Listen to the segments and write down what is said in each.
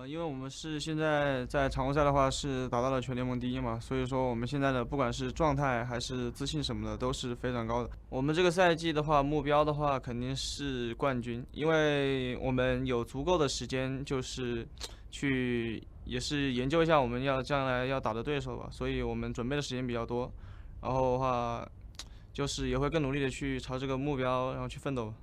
因为我们是现在在常规赛的话是达到了全联盟第一嘛，所以说我们现在的不管是状态还是自信什么的都是非常高的。我们这个赛季的话，目标的话肯定是冠军，因为我们有足够的时间，就是去也是研究一下我们将来要打的对手吧，所以我们准备的时间比较多，然后的话就是也会更努力的去朝这个目标然后去奋斗吧。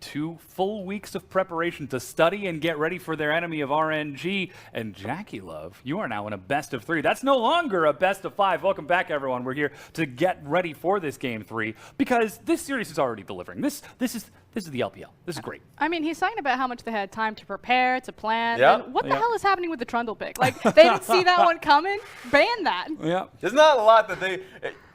2 full weeks of preparation to study and get ready for their enemy of RNG. And Jackie Love, you are now in a best of 3. That's no longer a best of 5. Welcome back, everyone. We're here to get ready for this game 3 because this series is already delivering. This is the LPL. This is great. I mean, he's talking about how much they had time to prepare, to plan. Yep. And what the hell is happening with the Trundle pick? Like, they didn't see that one coming? Ban that. Yeah. There's not a lot that they...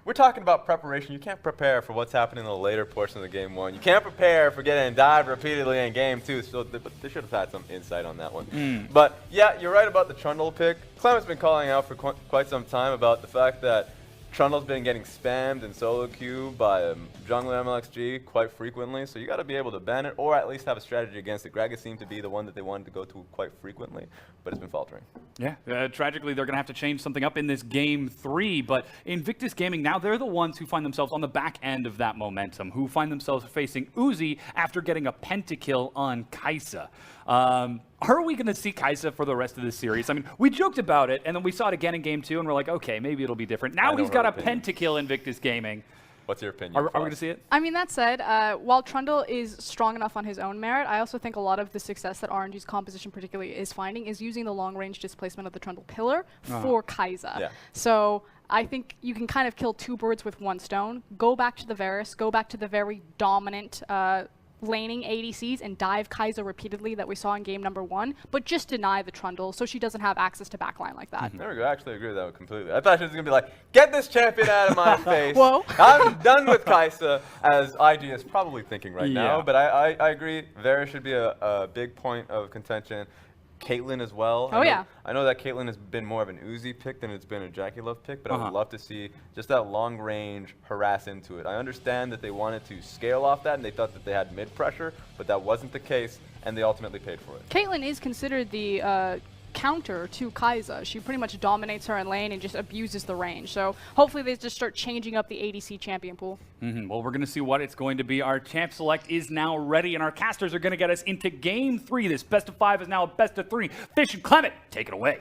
We're talking about preparation. You can't prepare for what's happening in the later portion of the game 1. You can't prepare for getting dived repeatedly in game 2. So they should have had some insight on that one. But yeah, you're right about the Trundle pick. Clement's been calling out for quite some time about the fact that Trundle's been getting spammed in solo queue by jungler MLXG quite frequently, so you got to be able to ban it, or at least have a strategy against it. Gragas seemed to be the one that they wanted to go to quite frequently, but it's been faltering. Yeah, tragically, they're going to have to change something up in this game 3, but Invictus Gaming, now they're the ones who find themselves on the back end of that momentum, who find themselves facing Uzi after getting a pentakill on Kai'Sa. Are we going to see Kai'Sa for the rest of this series? I mean, we joked about it, and then we saw it again in game 2, and we're like, okay, maybe it'll be different. Now he's got a pentakill Invictus Gaming. What's your opinion? Are we going to see it? I mean, that said, while Trundle is strong enough on his own merit, I also think a lot of the success that RNG's composition particularly is finding is using the long-range displacement of the Trundle pillar for Kai'Sa. Yeah. So I think you can kind of kill 2 birds with 1 stone. Go back to the Varus, go back to the very dominant laning ADCs and dive Kai'Sa repeatedly that we saw in game number 1, but just deny the Trundle so she doesn't have access to backline like that. There we go. I actually agree with that one completely. I thought she was going to be like, get this champion out of my face. Whoa. I'm done with Kai'Sa, as IG is probably thinking right now. Yeah. But I agree. Varus should be a big point of contention. Caitlyn as well. I know that Caitlyn has been more of an Uzi pick than it's been a Jackie Love pick, but I would love to see just that long range harass into it. I understand that they wanted to scale off that and they thought that they had mid pressure, but that wasn't the case, and they ultimately paid for it. Caitlyn is considered the counter to Kai'Sa. She pretty much dominates her in lane and just abuses the range. So hopefully they just start changing up the ADC champion pool. Well, we're going to see what it's going to be. Our champ select is now ready, and our casters are going to get us into game 3. This best of 5 is now a best of 3. Fish and Clement, take it away.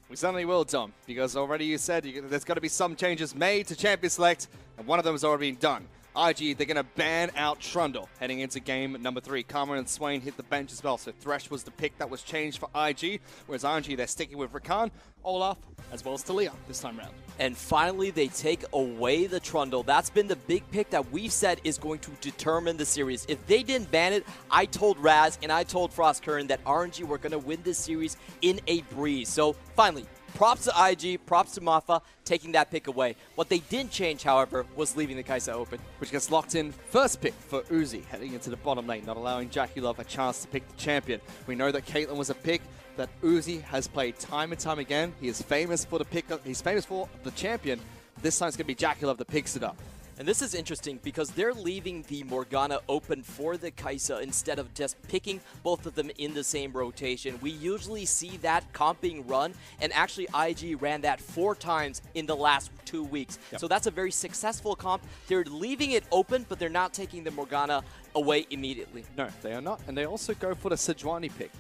We certainly will, Tom, because already you said there's got to be some changes made to champion select, and one of them has already been done. IG, they're going to ban out Trundle heading into game number 3. Karma and Swain hit the bench as well, so Thresh was the pick that was changed for IG, whereas RNG, they're sticking with Rakan, Olaf, as well as Talia this time around. And finally, they take away the Trundle. That's been the big pick that we've said is going to determine the series. If they didn't ban it, I told Raz and I told Frost Curran that RNG were going to win this series in a breeze. So finally, props to IG, props to Mafa, taking that pick away. What they didn't change, however, was leaving the Kai'Sa open. Which gets locked in first pick for Uzi, heading into the bottom lane, not allowing Jackie Love a chance to pick the champion. We know that Caitlyn was a pick that Uzi has played time and time again. He is famous for the pick. He's famous for the champion. This time it's going to be Jackie Love that picks it up. And this is interesting because they're leaving the Morgana open for the Kai'Sa instead of just picking both of them in the same rotation. We usually see that comp being run, and actually IG ran that 4 times in the last 2 weeks. So that's a very successful comp. They're leaving it open, but they're not taking the Morgana away immediately. No, they are not. And they also go for the Sejuani pick.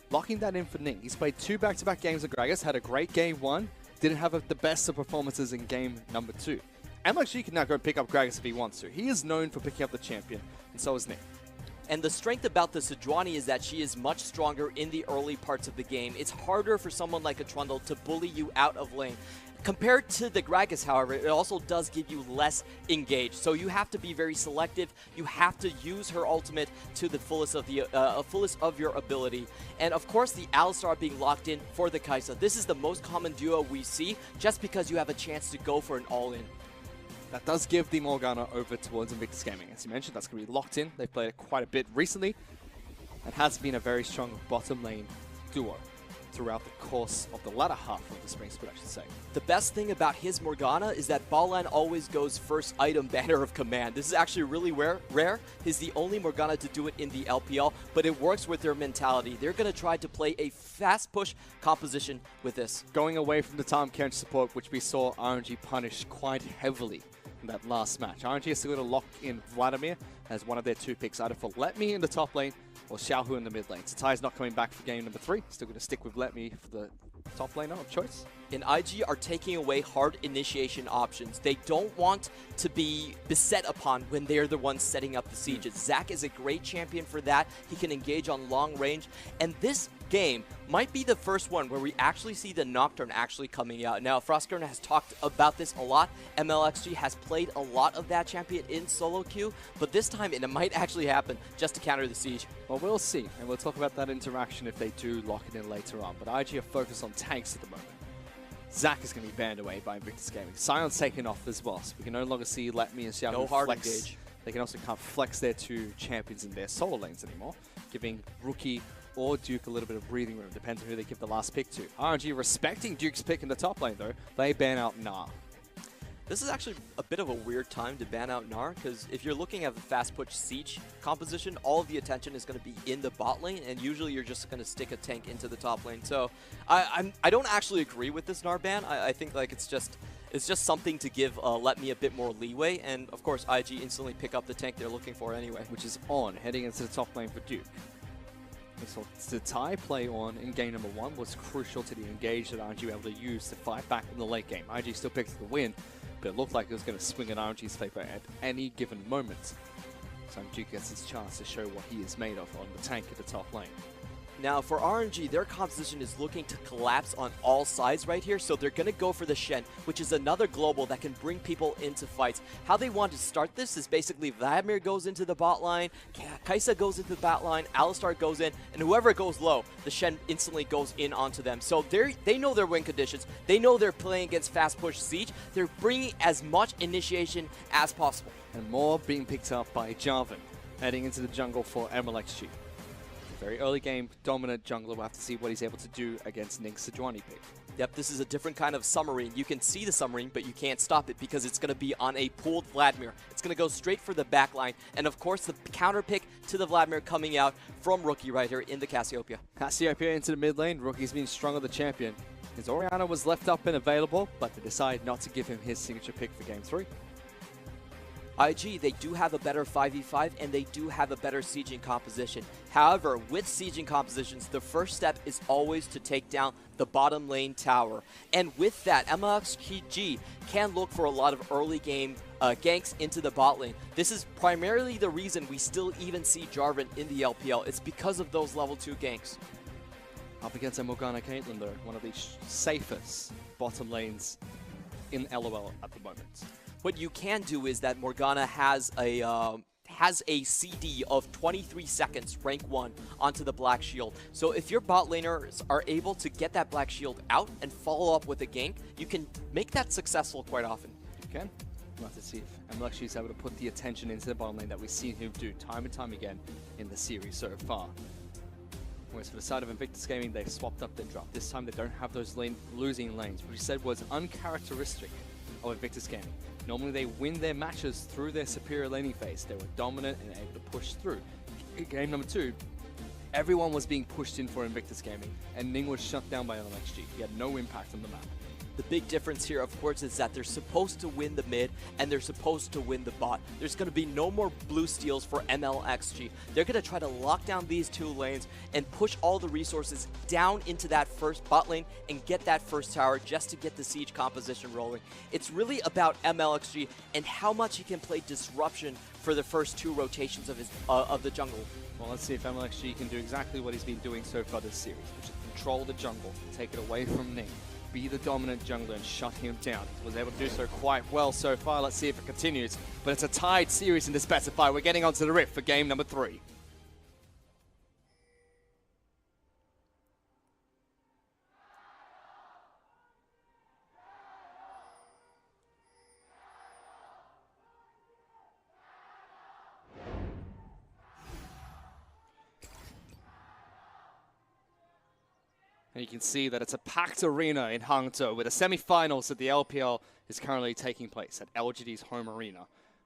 Locking that in for Ning. He's played 2 back-to-back games with Gragas, had a great game 1, didn't have the best of performances in game number 2. MLG can now go pick up Gragas if he wants to. He is known for picking up the champion, and so is Nick. And the strength about the Sejuani is that she is much stronger in the early parts of the game. It's harder for someone like a Trundle to bully you out of lane. Compared to the Gragas, however, it also does give you less engage. So you have to be very selective. You have to use her ultimate to the fullest of your ability. And of course, the Alistar being locked in for the Kai'Sa. This is the most common duo we see, just because you have a chance to go for an all-in. That does give the Morgana over towards Invictus Gaming. As you mentioned, that's going to be locked in. They've played it quite a bit recently. It has been a very strong bottom lane duo. throughout the course of the latter half of the Spring Split, I should say. The best thing about his Morgana is that Ballan always goes first item banner of command. This is actually really rare. He's the only Morgana to do it in the LPL, but it works with their mentality. They're going to try to play a fast push composition with this. Going away from the Tahm Kench support, which we saw RNG punish quite heavily in that last match. RNG is still going to lock in Vladimir as one of their 2 picks, either for Let Me in the top lane or Xiaohu in the mid lane. Satai's not coming back for game number 3. Still going to stick with Let Me for the top laner of choice. And IG are taking away hard initiation options. They don't want to be beset upon when they're the ones setting up the sieges. Zac is a great champion for that. He can engage on long range. And this game might be the first one where we actually see the Nocturne actually coming out. Now, Frostgurn has talked about this a lot. MLXG has played a lot of that champion in solo queue, but this time it might actually happen just to counter the siege. Well, we'll see, and we'll talk about that interaction if they do lock it in later on. But IG are focused on tanks at the moment. Zac is going to be banned away by Invictus Gaming. Sion's taken off as well, so we can no longer see Let Me and Xiao No hard flex. engage. They can also can't flex their 2 champions in their solo lanes anymore, giving Rookie or Duke a little bit of breathing room, depends on who they give the last pick to. RNG respecting Duke's pick in the top lane though, they ban out Gnar. This is actually a bit of a weird time to ban out Gnar, because if you're looking at the fast push siege composition, all of the attention is going to be in the bot lane, and usually you're just going to stick a tank into the top lane. So I don't actually agree with this Gnar ban. I think like it's just something to give Let Me a bit more leeway, and of course IG instantly pick up the tank they're looking for anyway. Which is on, heading into the top lane for Duke. So the tie play on in game number 1 was crucial to the engage that RNG were able to use to fight back in the late game. RNG still picked the win, but it looked like it was going to swing in RNG's favor at any given moment. So Duke gets his chance to show what he is made of on the tank at the top lane. Now for RNG, their composition is looking to collapse on all sides right here, so they're going to go for the Shen, which is another global that can bring people into fights. How they want to start this is basically Vladimir goes into the bot line, Kai'Sa goes into the bot line, Alistar goes in, and whoever goes low, the Shen instantly goes in onto them. So they know their win conditions. They know they're playing against fast push siege. They're bringing as much initiation as possible. And more being picked up by Jarvan, heading into the jungle for MLXG. Very early game, dominant jungler. We'll have to see what he's able to do against Nink's Sejuani pick. Yep, this is a different kind of submarine. You can see the submarine, but you can't stop it because it's going to be on a pooled Vladimir. It's going to go straight for the backline. And of course, the counter pick to the Vladimir coming out from Rookie right here in the Cassiopeia. Cassiopeia into the mid lane. Rookie's been strong on the champion. His Orianna was left up and available, but they decided not to give him his signature pick for game 3. IG, they do have a better 5v5 and they do have a better sieging composition. However, with sieging compositions, the first step is always to take down the bottom lane tower. And with that, MLXG can look for a lot of early game ganks into the bot lane. This is primarily the reason we still even see Jarvan in the LPL. It's because of those level 2 ganks. Up against a Morgana Caitlyn though, one of the safest bottom lanes in LOL at the moment. What you can do is that Morgana has a CD of 23 seconds, rank 1, onto the Black Shield. So if your bot laners are able to get that Black Shield out and follow up with a gank, you can make that successful quite often. You can. We'll have to see if MLXG is able to put the attention into the bottom lane that we've seen him do time and time again in the series so far. Whereas for the side of Invictus Gaming, they've swapped up their drop. This time they don't have those losing lanes, which he said was uncharacteristic of Invictus Gaming. Normally they win their matches through their superior laning phase. They were dominant and able to push through. In game number 2, everyone was being pushed in for Invictus Gaming, and Ning was shut down by MLXG. He had no impact on the map. The big difference here, of course, is that they're supposed to win the mid and they're supposed to win the bot. There's going to be no more blue steals for MLXG. They're going to try to lock down these 2 lanes and push all the resources down into that first bot lane and get that first tower just to get the siege composition rolling. It's really about MLXG and how much he can play disruption for the first 2 rotations of the jungle. Well, let's see if MLXG can do exactly what he's been doing so far this series, which is control the jungle, take it away from Ning, be the dominant jungler and shut him down. He was able to do so quite well so far. Let's see if it continues. But it's a tied series in the Specify. We're getting onto the Rift for game number 3. And you can see that it's a packed arena in Hangzhou where the semi-finals of the LPL is currently taking place at LGD's home arena.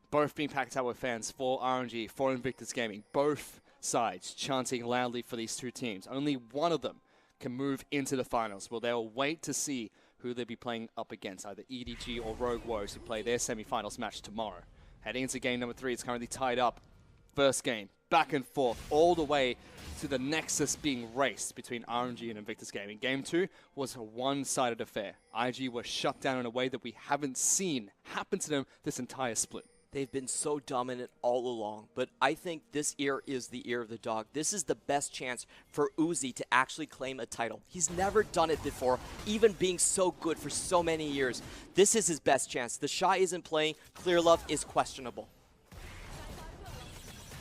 Both being packed out with fans for RNG, for Invictus Gaming. Both sides chanting loudly for these two teams. Only one of them can move into the finals. Well, they'll wait to see who they'll be playing up against, either EDG or Rogue Woes, who play their semi-finals match tomorrow. Heading into game number 3, it's currently tied up. First game, back and forth, all the way to the nexus being raced between RNG and Invictus Gaming. Game 2 was a one-sided affair. IG was shut down in a way that we haven't seen happen to them this entire split. They've been so dominant all along, but I think this year is the year of the dog. This is the best chance for Uzi to actually claim a title. He's never done it before, even being so good for so many years. This is his best chance. The Shy isn't playing. Clear Love is questionable.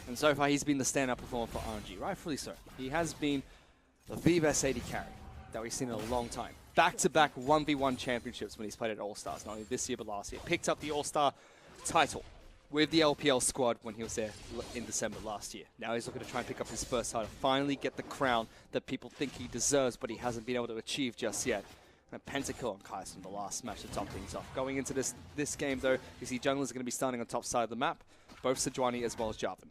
And so far, he's been the standout performer for RNG, rightfully so. He has been the best AD carry that we've seen in a long time. Back-to-back 1v1 championships when he's played at All-Stars, not only this year but last year. Picked up the All-Star title with the LPL squad when he was there in December last year. Now he's looking to try and pick up his first title, finally get the crown that people think he deserves, but he hasn't been able to achieve just yet. And a pentakill on Kai's in the last match to top things off. Going into this game, though, you see junglers are going to be starting on top side of the map, both Sejuani as well as Jarvan.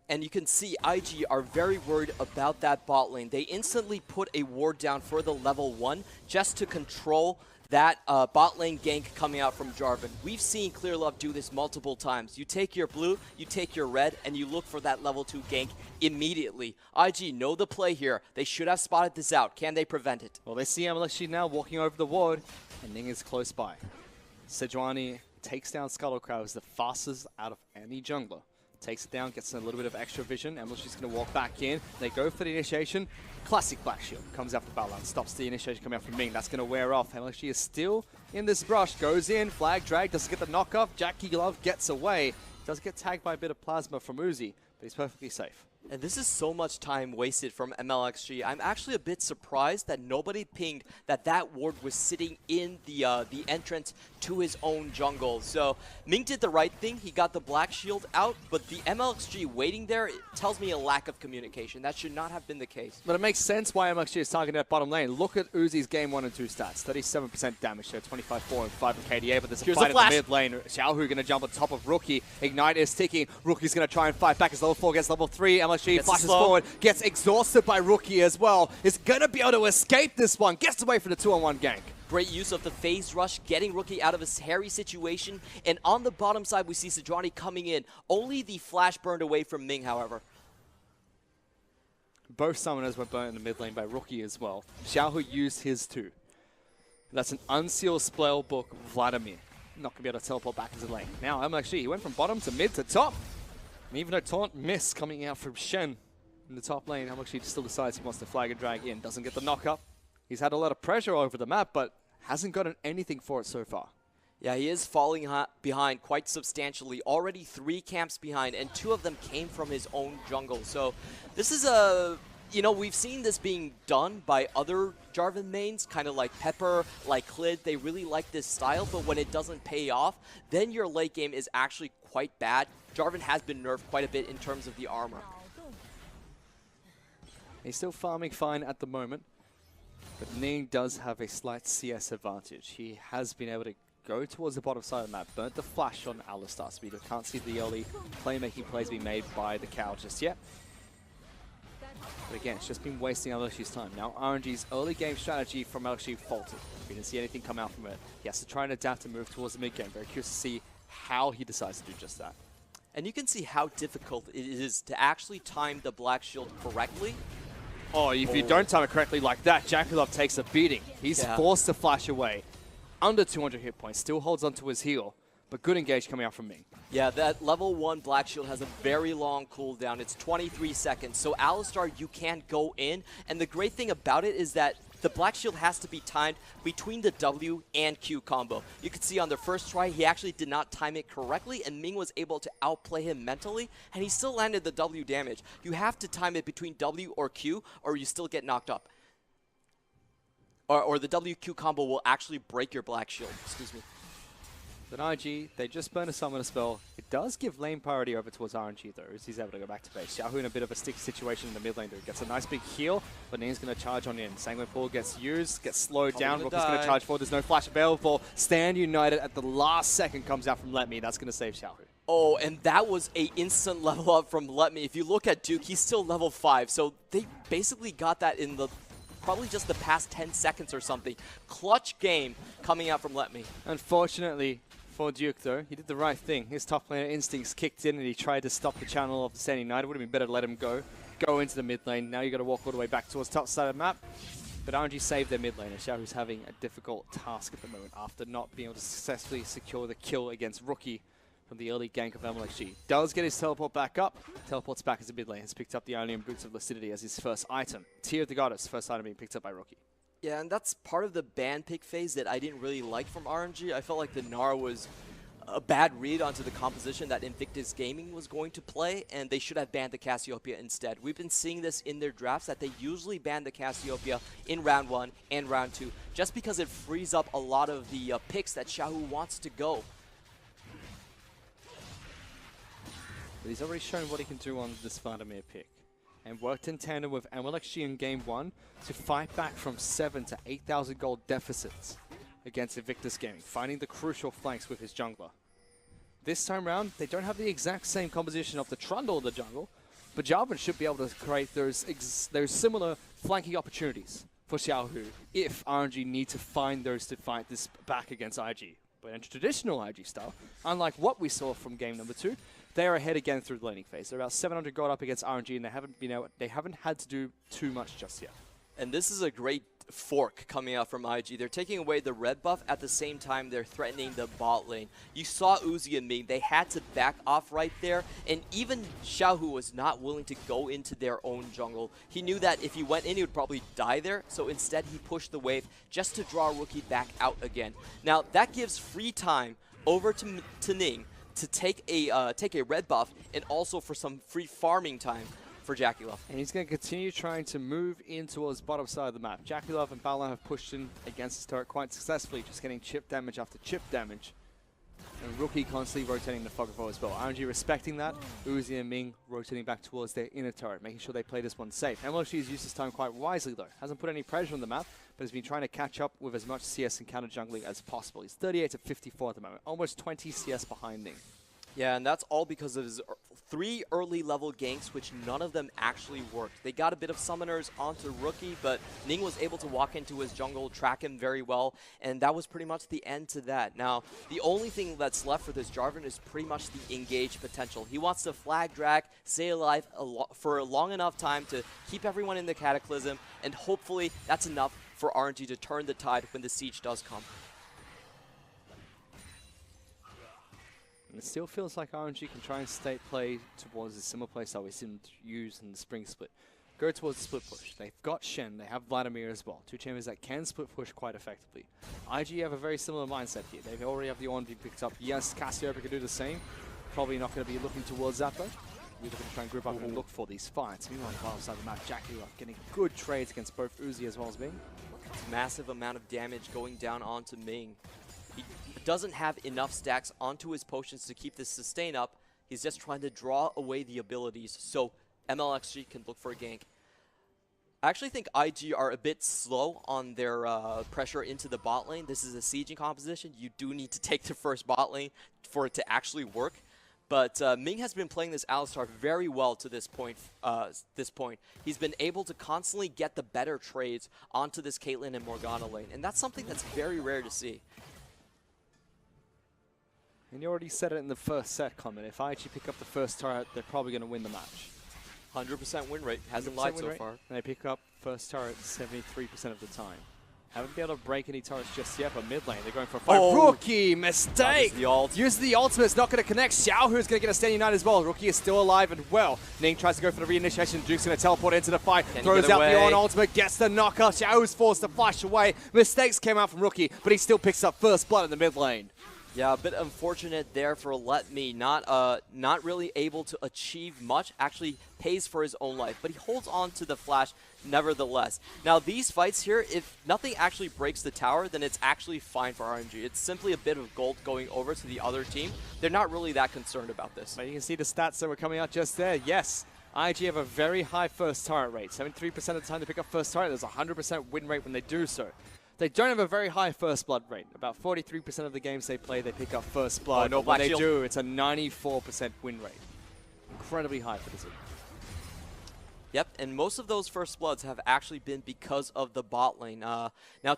And you can see IG are very worried about that bot lane. They instantly put a ward down for the level 1 just to control that bot lane gank coming out from Jarvan. We've seen Clear Love do this multiple times. You take your blue, you take your red, and you look for that level 2 gank immediately. IG know the play here. They should have spotted this out. Can they prevent it? Well, they see MLSG now walking over the ward, and Ning is close by. Sejuani takes down Scuttlecrow as the fastest out of any jungler. Takes it down, gets a little bit of extra vision. MLSG's going to walk back in. They go for the initiation. Classic Black Shield comes out for Balan. Stops the initiation coming out from Ming. That's going to wear off. MLSG is still in this brush. Goes in. Flag drag. Doesn't get the knock off. Jackie Love gets away. Does get tagged by a bit of plasma from Uzi, but he's perfectly safe. And this is so much time wasted from MLXG. I'm actually a bit surprised that nobody pinged that ward was sitting in the entrance to his own jungle. So Ming did the right thing. He got the Black Shield out, but the MLXG waiting there tells me a lack of communication. That should not have been the case. But it makes sense why MLXG is targeting that bottom lane. Look at Uzi's game 1 and 2 stats. 37% damage there, 25-4 and 5 of KDA, but there's a fight in the mid lane. Xiaohu going to jump on top of Rookie. Ignite is ticking. Rookie's going to try and fight back as level 4 gets level 3. MLXG flashes forward, gets exhausted by Rookie as well. Is going to be able to escape this one. Gets away for the 2-on-1 gank. Great use of the phase rush, getting Rookie out of a hairy situation. And on the bottom side, we see Sejuani coming in. Only the flash burned away from Ming, however. Both summoners were burnt in the mid lane by Rookie as well. Xiaohu used his too. That's an unsealed spell book, Vladimir. Not going to be able to teleport back into the lane. Now, MLXG, he went from bottom to mid to top. And even a taunt miss coming out from Shen in the top lane, MLXG still decides he wants to flag and drag in. Doesn't get the knock up. He's had a lot of pressure over the map, but hasn't gotten anything for it so far. Yeah, he is falling behind quite substantially. Already 3 camps behind, and 2 of them came from his own jungle. So this is a... You know, we've seen this being done by other Jarvan mains, kind of like Pepper, like Klid. They really like this style, but when it doesn't pay off, then your late game is actually quite bad. Jarvan has been nerfed quite a bit in terms of the armor. He's still farming fine at the moment, but Ning does have a slight CS advantage. He has been able to go towards the bottom side of the map, burnt the flash on Alistar speed. We can't see the early playmaking plays being made by the cow just yet. But again, it's just been wasting LSG's time. Now RNG's early game strategy from LSG faltered. We didn't see anything come out from it. He has to try and adapt and move towards the mid game. Very curious to see how he decides to do just that. And you can see how difficult it is to actually time the Black Shield correctly. Oh, if you don't time it correctly like that, Jakulov takes a beating. He's forced to flash away. Under 200 hit points, still holds onto his heal, but good engage coming out from Ming. Yeah, that level 1 Black Shield has a very long cooldown. It's 23 seconds, so Alistar, you can't go in. And the great thing about it is that the Black Shield has to be timed between the W and Q combo. You can see on the first try, he actually did not time it correctly, and Ming was able to outplay him mentally, and he still landed the W damage. You have to time it between W or Q, or you still get knocked up. Or the WQ combo will actually break your Black Shield. Excuse me. Then IG, they just burn a summoner spell. It does give lane priority over towards RNG though, as he's able to go back to base. Xiaohu in a bit of a sticky situation in the mid lane though. Gets a nice big heal, but Ning's going to charge on in. Sanguine Pool gets used, gets slowed down. Rookie's going to charge forward. There's no flash available. Stand United at the last second comes out from Let Me. That's going to save Xiaohu. Oh, and that was a instant level up from Let Me. If you look at Duke, he's still level 5. So they basically got that in the probably just the past 10 seconds or something. Clutch game coming out from Let Me. Unfortunately for Duke though, he did the right thing. His top laner instincts kicked in and he tried to stop the channel of the Stand United. Would have been better to let him go into the mid lane. Now you got to walk all the way back towards top side of the map. But RNG saved their mid laner. Xiaohu's having a difficult task at the moment after not being able to successfully secure the kill against Rookie from the early gank of MLXG. Does get his teleport back up. Teleports back as a mid lane. Has picked up the Ionian Boots of Lucidity as his first item. Tear of the Goddess, first item being picked up by Rookie. Yeah, and that's part of the ban pick phase that I didn't really like from RNG. I felt like the Gnar was a bad read onto the composition that Invictus Gaming was going to play, and they should have banned the Cassiopeia instead. We've been seeing this in their drafts, that they usually ban the Cassiopeia in round 1 and round 2, just because it frees up a lot of the picks that Xiaohu wants to go. But he's already shown what he can do on this Vladimir pick, and worked in tandem with MLXG in game 1 to fight back from 7 to 8,000 gold deficits against Invictus Gaming, finding the crucial flanks with his jungler. This time round, they don't have the exact same composition of the Trundle in the jungle, but Jarvan should be able to create those similar flanking opportunities for Xiaohu if RNG need to find those to fight this back against IG. But in traditional IG style, unlike what we saw from game number 2, they are ahead again through the laning phase. They're about 700 gold up against RNG, and they haven't had to do too much just yet. And this is a great fork coming out from IG. They're taking away the red buff, at the same time they're threatening the bot lane. You saw Uzi and Ming, they had to back off right there, and even Xiaohu was not willing to go into their own jungle. He knew that if he went in, he would probably die there, so instead he pushed the wave just to draw Rookie back out again. Now, that gives free time over to Ning to take a red buff, and also for some free farming time for JackeyLove. And he's going to continue trying to move in towards the bottom side of the map. JackeyLove and Balan have pushed in against his turret quite successfully, just getting chip damage after chip damage. And Rookie constantly rotating the Foggerfall as well. RNG respecting that. Uzi and Ming rotating back towards their inner turret, making sure they play this one safe. MLG has used this time quite wisely though. Hasn't put any pressure on the map, but has been trying to catch up with as much CS and counter jungling as possible. He's 38 to 54 at the moment, almost 20 CS behind Ning. Yeah, and that's all because of his 3 early level ganks, which none of them actually worked. They got a bit of summoners onto Rookie, but Ning was able to walk into his jungle, track him very well, and that was pretty much the end to that. Now, the only thing that's left for this Jarvan is pretty much the engage potential. He wants to flag drag, stay alive for a long enough time to keep everyone in the Cataclysm, and hopefully that's enough for RNG to turn the tide when the siege does come. And it still feels like RNG can try and play towards a similar playstyle we seem to use in the Spring Split. Go towards the split push. They've got Shen, they have Vladimir as well. 2 champions that can split push quite effectively. IG have a very similar mindset here. They already have the Ornn being picked up. Yes, Cassiopeia can do the same. Probably not going to be looking towards that though. We're looking to try and group up and look for these fights. Meanwhile, on the bottom side of the map, JackeyLove getting good trades against both Uzi as well as Ming. Massive amount of damage going down onto Ming. He doesn't have enough stacks onto his potions to keep this sustain up. He's just trying to draw away the abilities so MLXG can look for a gank. I actually think IG are a bit slow on their pressure into the bot lane. This is a sieging composition. You do need to take the first bot lane for it to actually work. But Ming has been playing this Alistar very well to this point. He's been able to constantly get the better trades onto this Caitlyn and Morgana lane, and that's something that's very rare to see. And you already said it in the first set comment. If IG pick up the first turret, they're probably going to win the match. 100% win rate. Hasn't lied so far. And they pick up first turret 73% of the time. Haven't been able to break any turrets just yet, but mid lane, they're going for a fight. Oh. Rookie, mistake! The ult. Uses the ultimate, it's not going to connect. Xiaohu's going to get a Stand United as well. Rookie is still alive and well. Ning tries to go for the reinitiation. Duke's going to teleport into the fight. Throws out the Ornn ultimate, gets the knocker. Xiaohu's forced to flash away. Mistakes came out from Rookie, but he still picks up first blood in the mid lane. Yeah, a bit unfortunate there for Let Me. Not really able to achieve much. Actually pays for his own life, but he holds on to the flash nevertheless. Now these fights here, if nothing actually breaks the tower, then it's actually fine for RNG. It's simply a bit of gold going over to the other team. They're not really that concerned about this. But you can see the stats that were coming out just there. Yes, IG have a very high first turret rate. 73% of the time they pick up first turret, there's a 100% win rate when they do so. They don't have a very high first blood rate. About 43% of the games they play, they pick up first blood. no but when black they shield. do, it's a 94% win rate. Incredibly high for the team. Yep, and most of those first bloods have actually been because of the bot lane. Now,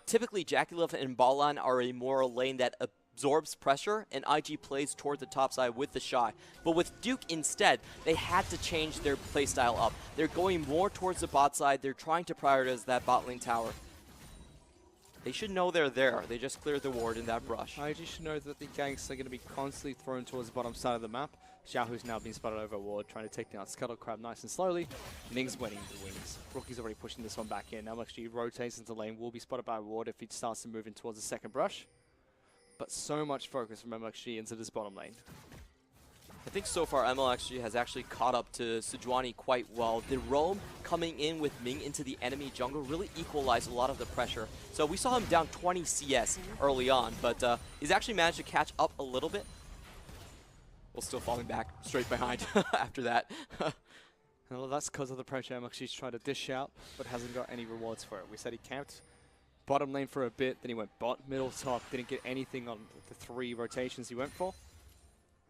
typically, JackeyLove and Balan are a more lane that absorbs pressure, and IG plays toward the top side with the Shy. But with Duke instead, they had to change their playstyle up. They're going more towards the bot side. They're trying to prioritize that bot lane tower. They should know they're there. They just cleared the ward in that brush. IG should know that the ganks are going to be constantly thrown towards the bottom side of the map. Xiaohu's now being spotted over a ward, trying to take down Scuttle Crab nice and slowly. Ning's winning the wings. Rookie's already pushing this one back in. Now actually rotates into lane, will be spotted by a ward if he starts to move in towards the second brush. But so much focus from MXG into this bottom lane. I think so far MLXG has actually caught up to Sejuani quite well. The roam coming in with Ming into the enemy jungle really equalized a lot of the pressure. So we saw him down 20 CS early on, but he's actually managed to catch up a little bit. While still falling back straight behind after that. Well, that's because of the pressure MXG's trying to dish out, but hasn't got any rewards for it. We said he camped bottom lane for a bit, then he went bot, middle, top, didn't get anything on the 3 rotations he went for.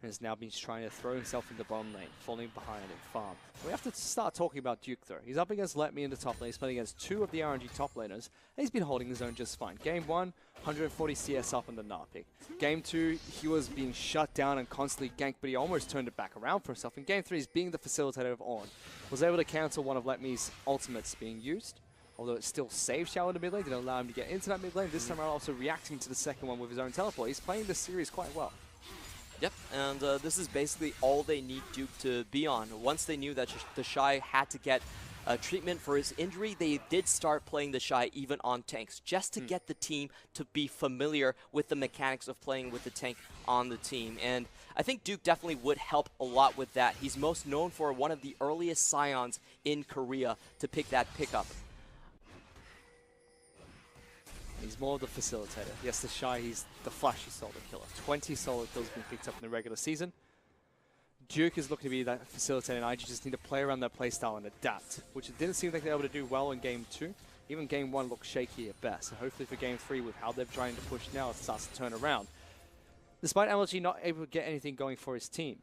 And has now been trying to throw himself into bottom lane, falling behind in farm. We have to start talking about Duke though. He's up against Let Me in the top lane, he's playing against 2 of the RNG top laners, and he's been holding his own just fine. Game 1, 140 CS up on the Gnar pick. Game 2, he was being shut down and constantly ganked, but he almost turned it back around for himself. In Game 3, he's being the facilitator of Ornn. Was able to cancel one of Let Me's ultimates being used, although it still saved Xiao in the mid lane, didn't allow him to get into that mid lane. This time around also reacting to the second one with his own teleport. He's playing this series quite well. Yep, and this is basically all they need Duke to be on. Once they knew that the Shy had to get treatment for his injury, they did start playing the Shy even on tanks, just to get the team to be familiar with the mechanics of playing with the tank on the team. And I think Duke definitely would help a lot with that. He's most known for one of the earliest Scions in Korea to pick that pickup. He's more of the facilitator. Yes, the Shy, he's the flashy solo killer. 20 solo kills being picked up in the regular season. Duke is looking to be that facilitator, and IG just need to play around their playstyle and adapt, which it didn't seem like they were able to do well in Game 2. Even Game 1 looked shaky at best. So hopefully for Game 3, with how they're trying to push now, it starts to turn around. Despite MLG not able to get anything going for his team,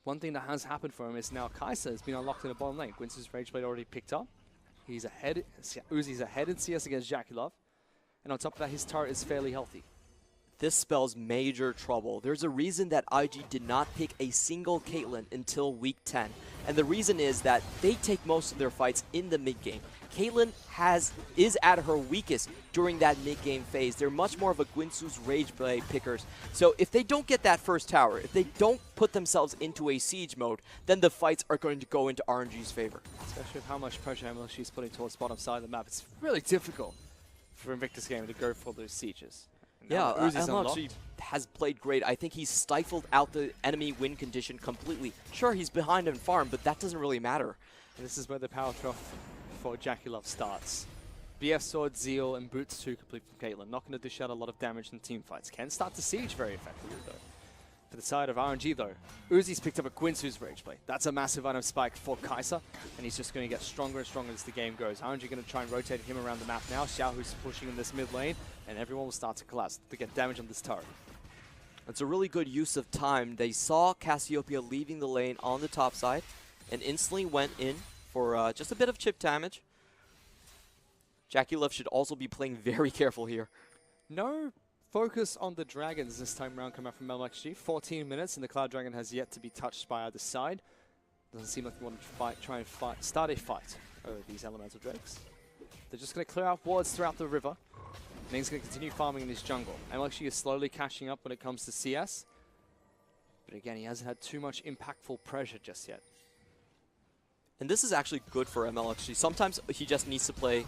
one thing that has happened for him is now Kai'Sa has been unlocked in the bottom lane. Gwynsu's Rageblade already picked up. He's ahead. Uzi's ahead in CS against JackeyLove. And on top of that, his turret is fairly healthy. This spells major trouble. There's a reason that IG did not pick a single Caitlyn until week 10. And the reason is that they take most of their fights in the mid-game. Caitlyn is at her weakest during that mid-game phase. They're much more of a Gwynsu's Rageblade pickers. So if they don't get that first tower, if they don't put themselves into a siege mode, then the fights are going to go into RNG's favor. Especially with how much pressure MLG is putting towards the bottom side of the map. It's really difficult for Invictus Game to go for those sieges. Yeah, MLG has played great. I think he's stifled out the enemy win condition completely. Sure, he's behind in farm, but that doesn't really matter. And this is where the power trough for JackeyLove starts. BF Sword, Zeal, and Boots 2 complete from Caitlyn. Not going to dish out a lot of damage in team fights. Can start to siege very effectively, though. For the side of RNG, though, Uzi's picked up a Gwynsu's Rageblade. That's a massive item spike for Kai'Sa, and he's just going to get stronger and stronger as the game goes. RNG going to try and rotate him around the map now. Xiaohu's pushing in this mid lane, and everyone will start to collapse to get damage on this turret. It's a really good use of time. They saw Cassiopeia leaving the lane on the top side, and instantly went in for just a bit of chip damage. JackeyLove should also be playing very careful here. No focus on the dragons this time around coming out from MLXG. 14 minutes and the Cloud Dragon has yet to be touched by either side. Doesn't seem like they want to try and start a fight over these elemental drakes. They're just going to clear out wards throughout the river. Ning's going to continue farming in his jungle. MLXG is slowly catching up when it comes to CS. But again, he hasn't had too much impactful pressure just yet. And this is actually good for MLXG. Sometimes he just needs to play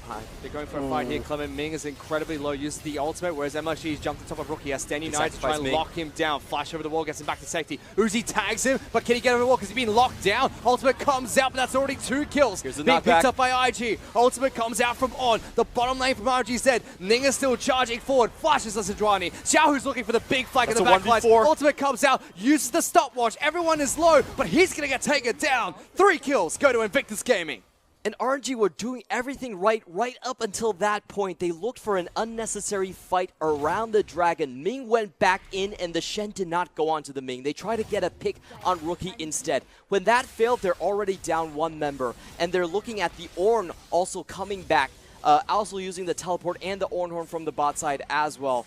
high. They're going for a fight here. Clement Ming is incredibly low, uses the ultimate, whereas MLXG has jumped on top of Rookie. Has Stand United to try and lock him down. Flash over the wall, gets him back to safety. Uzi tags him, but can he get over the wall because he's been locked down? Ultimate comes out, but that's already 2 kills. Here's the being knockback. picked up by IG. Ultimate comes out from On. The bottom lane from RNG dead. Ning is still charging forward. Flashes on Sejuani. Xiao who's looking for the big flag in the back line. Ultimate comes out, uses the stopwatch. Everyone is low, but he's going to get taken down. 3 kills go to Invictus Gaming. And RNG were doing everything right up until that point. They looked for an unnecessary fight around the Dragon. Ming went back in, and the Shen did not go onto the Ming. They tried to get a pick on Rookie instead. When that failed, they're already down 1 member, and they're looking at the Ornn also coming back, also using the teleport and the Ornn Horn from the bot side as well.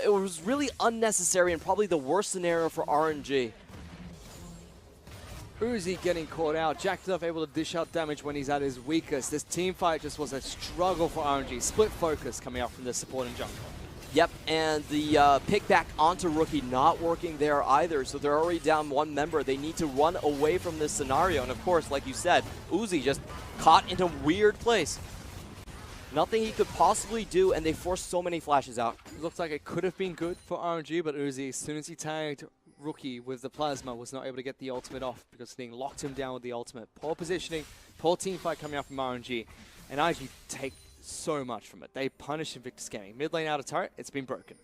It was really unnecessary and probably the worst scenario for RNG. Uzi getting caught out. Jackduff able to dish out damage when he's at his weakest. This team fight just was a struggle for RNG. Split focus coming out from the support and jungle. Yep, and the pick back onto Rookie not working there either, so they're already down 1 member. They need to run away from this scenario, and of course, like you said, Uzi just caught in a weird place. Nothing he could possibly do, and they forced so many flashes out. It looked like it could have been good for RNG, but Uzi, as soon as he tagged Rookie with the plasma, was not able to get the ultimate off because Sting locked him down with the ultimate. Poor positioning, poor team fight coming out from RNG, and IG take so much from it. They punish Invictus Gaming. Mid lane out of turret, it's been broken.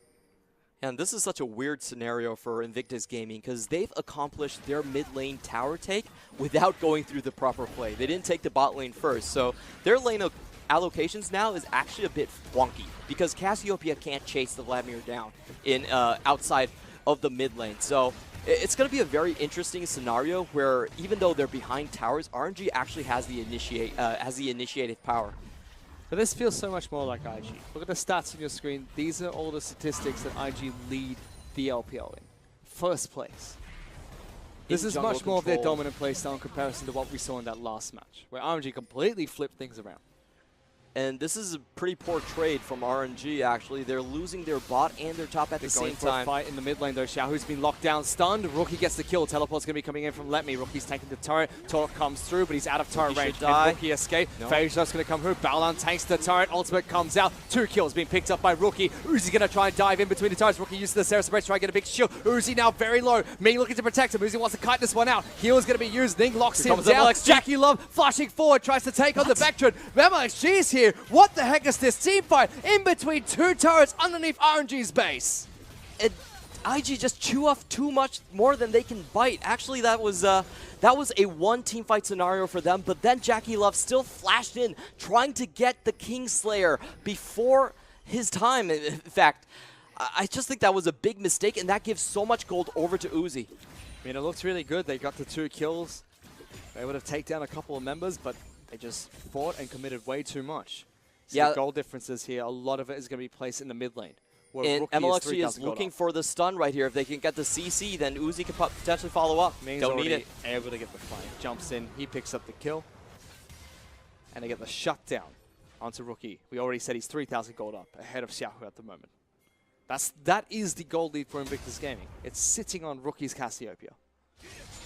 And this is such a weird scenario for Invictus Gaming because they've accomplished their mid lane tower take without going through the proper play. They didn't take the bot lane first, so their lane allocations now is actually a bit wonky because Cassiopeia can't chase the Vladimir down in outside of the mid lane. So it's going to be a very interesting scenario where even though they're behind towers, RNG actually has the initiative power. But this feels so much more like IG. Look at the stats on your screen. These are all the statistics that IG lead the LPL in. First place. This is much more of their dominant playstyle in comparison to what we saw in that last match, where RNG completely flipped things around. And this is a pretty poor trade from RNG, actually. They're losing their bot and their top at the same time. Going for a fight in the mid lane, though. Xiaohu's been locked down, stunned. Rookie gets the kill. Teleport's going to be coming in from Let Me. Rookie's taking the turret. Torque comes through, but he's out of turret range. Can Rookie escape? No. Phage just going to come through. Balan tanks the turret. Ultimate comes out. 2 kills being picked up by Rookie. Uzi going to try and dive in between the turrets. Rookie uses the Saracen Breach to try and get a big shield. Uzi now very low. Ming looking to protect him. Uzi wants to kite this one out. Heal is going to be used. Ning locks him down. Jackie Love flashing forward, tries to take on the Vectron. MLXG's here. What the heck is this team fight in between 2 turrets underneath RNG's base? And IG just chew off too much more than they can bite. Actually, that was a 1 team fight scenario for them, but then Jackie Love still flashed in, trying to get the Kingslayer before his time. In fact, I just think that was a big mistake, and that gives so much gold over to Uzi. I mean, it looks really good. They got the 2 kills. They would have taken down a couple of members, but they just fought and committed way too much. So yeah, the goal differences here, a lot of it is going to be placed in the mid lane. And MLXG is looking for the stun right here. If they can get the CC, then Uzi could potentially follow up. Ming's Don't need it. Able to get the fight. Jumps in, he picks up the kill. And they get the shutdown onto Rookie. We already said he's 3,000 gold up, ahead of Xiaohu at the moment. That is the gold lead for Invictus Gaming. It's sitting on Rookie's Cassiopeia.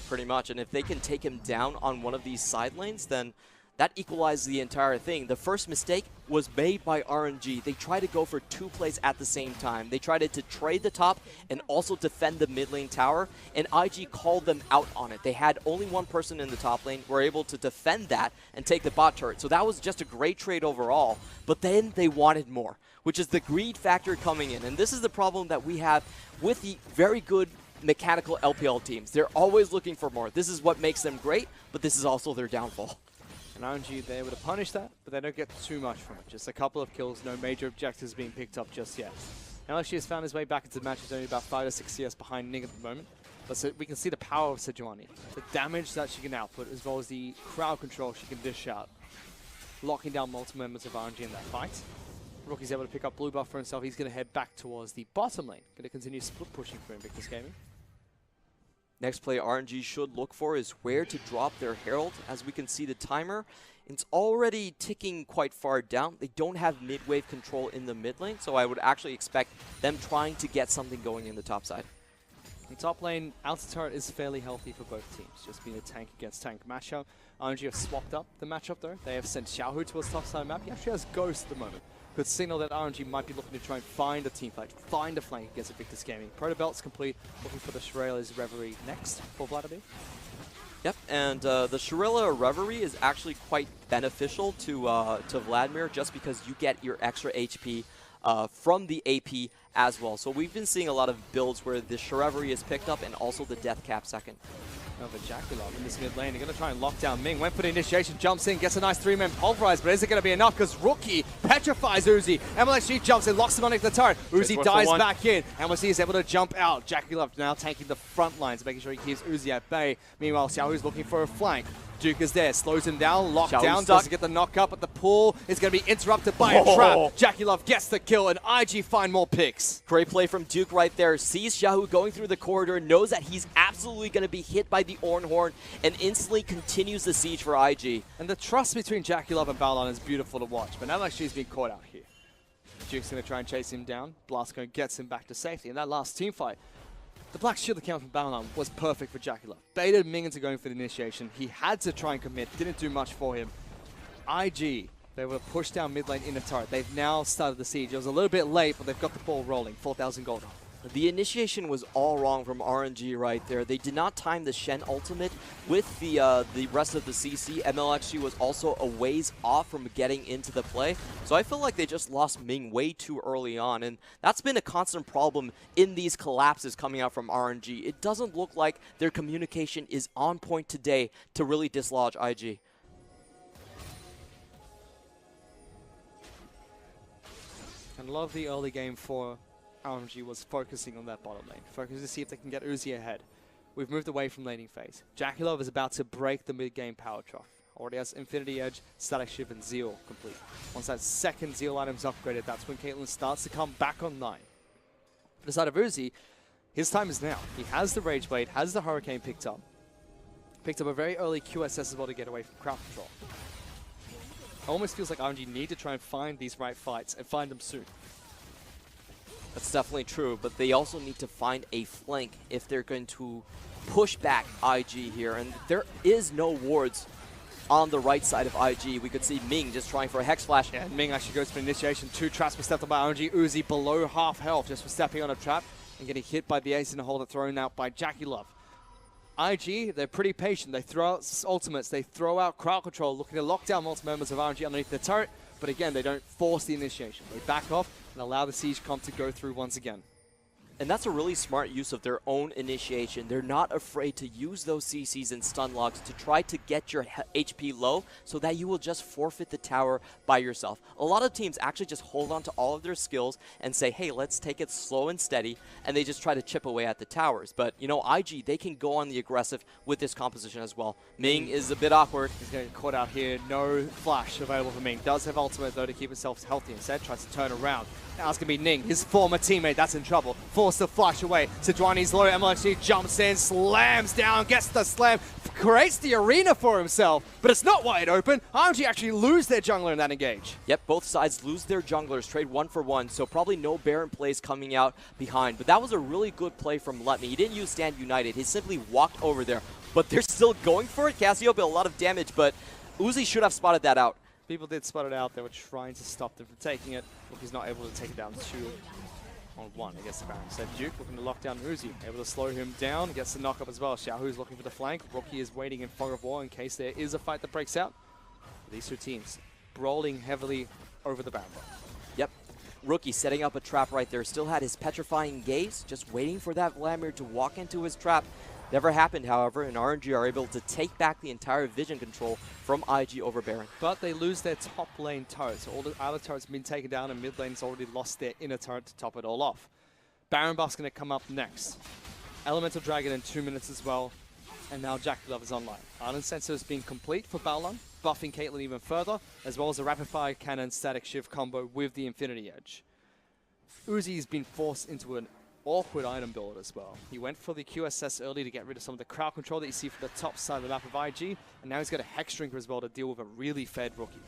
Pretty much, and if they can take him down on one of these side lanes, then that equalizes the entire thing. The first mistake was made by RNG. They tried to go for 2 plays at the same time. They tried to trade the top and also defend the mid lane tower, and IG called them out on it. They had only 1 person in the top lane, were able to defend that and take the bot turret. So that was just a great trade overall, but then they wanted more, which is the greed factor coming in. And this is the problem that we have with the very good mechanical LPL teams. They're always looking for more. This is what makes them great, but this is also their downfall. And RNG, they're able to punish that, but they don't get too much from it. Just a couple of kills, no major objectives being picked up just yet. LSG has found his way back into the match. He's only about 5 to 6 CS behind Ning at the moment. But so we can see the power of Sejuani, the damage that she can output, as well as the crowd control she can dish out, locking down multiple members of RNG in that fight. Rookie's able to pick up blue buff for himself. He's going to head back towards the bottom lane. Going to continue split pushing for Invictus Gaming. Next play RNG should look for is where to drop their Herald. As we can see the timer, it's already ticking quite far down. They don't have mid-wave control in the mid lane, so I would actually expect them trying to get something going in the top side. In top lane, outer turret is fairly healthy for both teams, just being a tank against tank matchup. RNG have swapped up the matchup though. They have sent Xiaohu towards top side of the map. He actually has Ghost at the moment. Could signal that RNG might be looking to try and find a team fight, find a flank against Invictus Gaming. Proto Belt's complete, looking for the Shirelli's Reverie next for Vladimir. Yep, and the Shirella Reverie is actually quite beneficial to Vladimir just because you get your extra HP from the AP as well. So we've been seeing a lot of builds where the Reverie is picked up and also the Death Cap second. Over Jackulov in this mid lane. They're going to try and lock down Ming. Went for the initiation, jumps in, gets a nice 3-man pulverize, but is it going to be enough? Because Rookie petrifies Uzi. MLXG jumps in, locks him underneath the turret. Uzi dies back in. MLXG is able to jump out. Jackulov now taking the front lines, making sure he keeps Uzi at bay. Meanwhile, Xiaohu's looking for a flank. Duke is there, slows him down, locked down, doesn't get the knock up, but the pull is going to be interrupted by a trap. Jackulov gets the kill, and IG find more picks. Great play from Duke right there. Sees Xiaohu going through the corridor, knows that he's absolutely going to be hit by the Orn Horn, and instantly continues the siege for IG. And the trust between Jackulov and Balon is beautiful to watch, but MLXG's been caught out here. Duke's going to try and chase him down. Blasco gets him back to safety, and that last team fight, the Black Shield account from Balon was perfect for Jackulov. Baited Ming into going for the initiation. He had to try and commit, didn't do much for him. IG, they were pushed down mid lane in the turret. They've now started the siege. It was a little bit late, but they've got the ball rolling. 4,000 gold. The initiation was all wrong from RNG right there. They did not time the Shen ultimate with the rest of the CC. MLXG was also a ways off from getting into the play. So I feel like they just lost Ming way too early on. And that's been a constant problem in these collapses coming out from RNG. It doesn't look like their communication is on point today to really dislodge IG. And a lot of the early game for RNG was focusing on that bottom lane, focusing to see if they can get Uzi ahead. We've moved away from laning phase. Jackulov is about to break the mid-game power trough. Already has Infinity Edge, Static Shiv, and Zeal complete. Once that second Zeal item's upgraded, that's when Caitlyn starts to come back online. For the side of Uzi, his time is now. He has the Rage Blade, has the Hurricane picked up. Picked up a very early QSS as well to get away from crowd control. It almost feels like RNG need to try and find these right fights and find them soon. That's definitely true, but they also need to find a flank if they're going to push back IG here. And there is no wards on the right side of IG. We could see Ming just trying for a Hex Flash. Yeah, and Ming actually goes for initiation. 2 traps were stepped up by RNG. Uzi below half health just for stepping on a trap and getting hit by the ace in the holder thrown out by Jackulov. IG, they're pretty patient. They throw out ultimates. They throw out crowd control, looking to lock down multiple members of RNG underneath the turret. But again, they don't force the initiation. They back off and allow the siege comp to go through once again. And that's a really smart use of their own initiation. They're not afraid to use those CCs and stun logs to try to get your HP low so that you will just forfeit the tower by yourself. A lot of teams actually just hold on to all of their skills and say, hey, let's take it slow and steady, and they just try to chip away at the towers. But, you know, IG, they can go on the aggressive with this composition as well. Ming is a bit awkward. He's getting caught out here. No flash available for Ming. Does have ultimate, though, to keep himself healthy instead. Tries to turn around. Now it's going to be Ning, his former teammate, that's in trouble. Forced to flash away. Sejuani's low. MLXG jumps in, slams down, gets the slam, creates the arena for himself, but it's not wide open. RNG actually lose their jungler in that engage. Yep, both sides lose their junglers, trade 1 for 1, so probably no Baron plays coming out behind. But that was a really good play from Letme. He didn't use Stand United. He simply walked over there. But they're still going for it. Cassiopeia a lot of damage, but Uzi should have spotted that out. People did spot it out. They were trying to stop them from taking it. Look, he's not able to take it down 2-on-1 against the Baron. So Duke looking to lock down Uzi. Able to slow him down. Gets the knock up as well. Xiaohu's looking for the flank. Rookie is waiting in fog of war in case there is a fight that breaks out. These two teams brawling heavily over the Baron. Yep. Rookie setting up a trap right there. Still had his petrifying gaze. Just waiting for that Vladimir to walk into his trap. Never happened, however, and RNG are able to take back the entire vision control from IG over Baron. But they lose their top lane turrets. All the outer turrets have been taken down, and mid lane's already lost their inner turret to top it all off. Baron buff's going to come up next. Elemental Dragon in 2 minutes as well, and now Jackulov is online. Island Sensor has been complete for Balon, buffing Caitlyn even further, as well as a Rapid Fire Cannon Static Shiv combo with the Infinity Edge. Uzi's been forced into an awkward item build as well. He went for the QSS early to get rid of some of the crowd control that you see from the top side of the map of IG, and now he's got a Hex Drinker as well to deal with a really fed Rookie.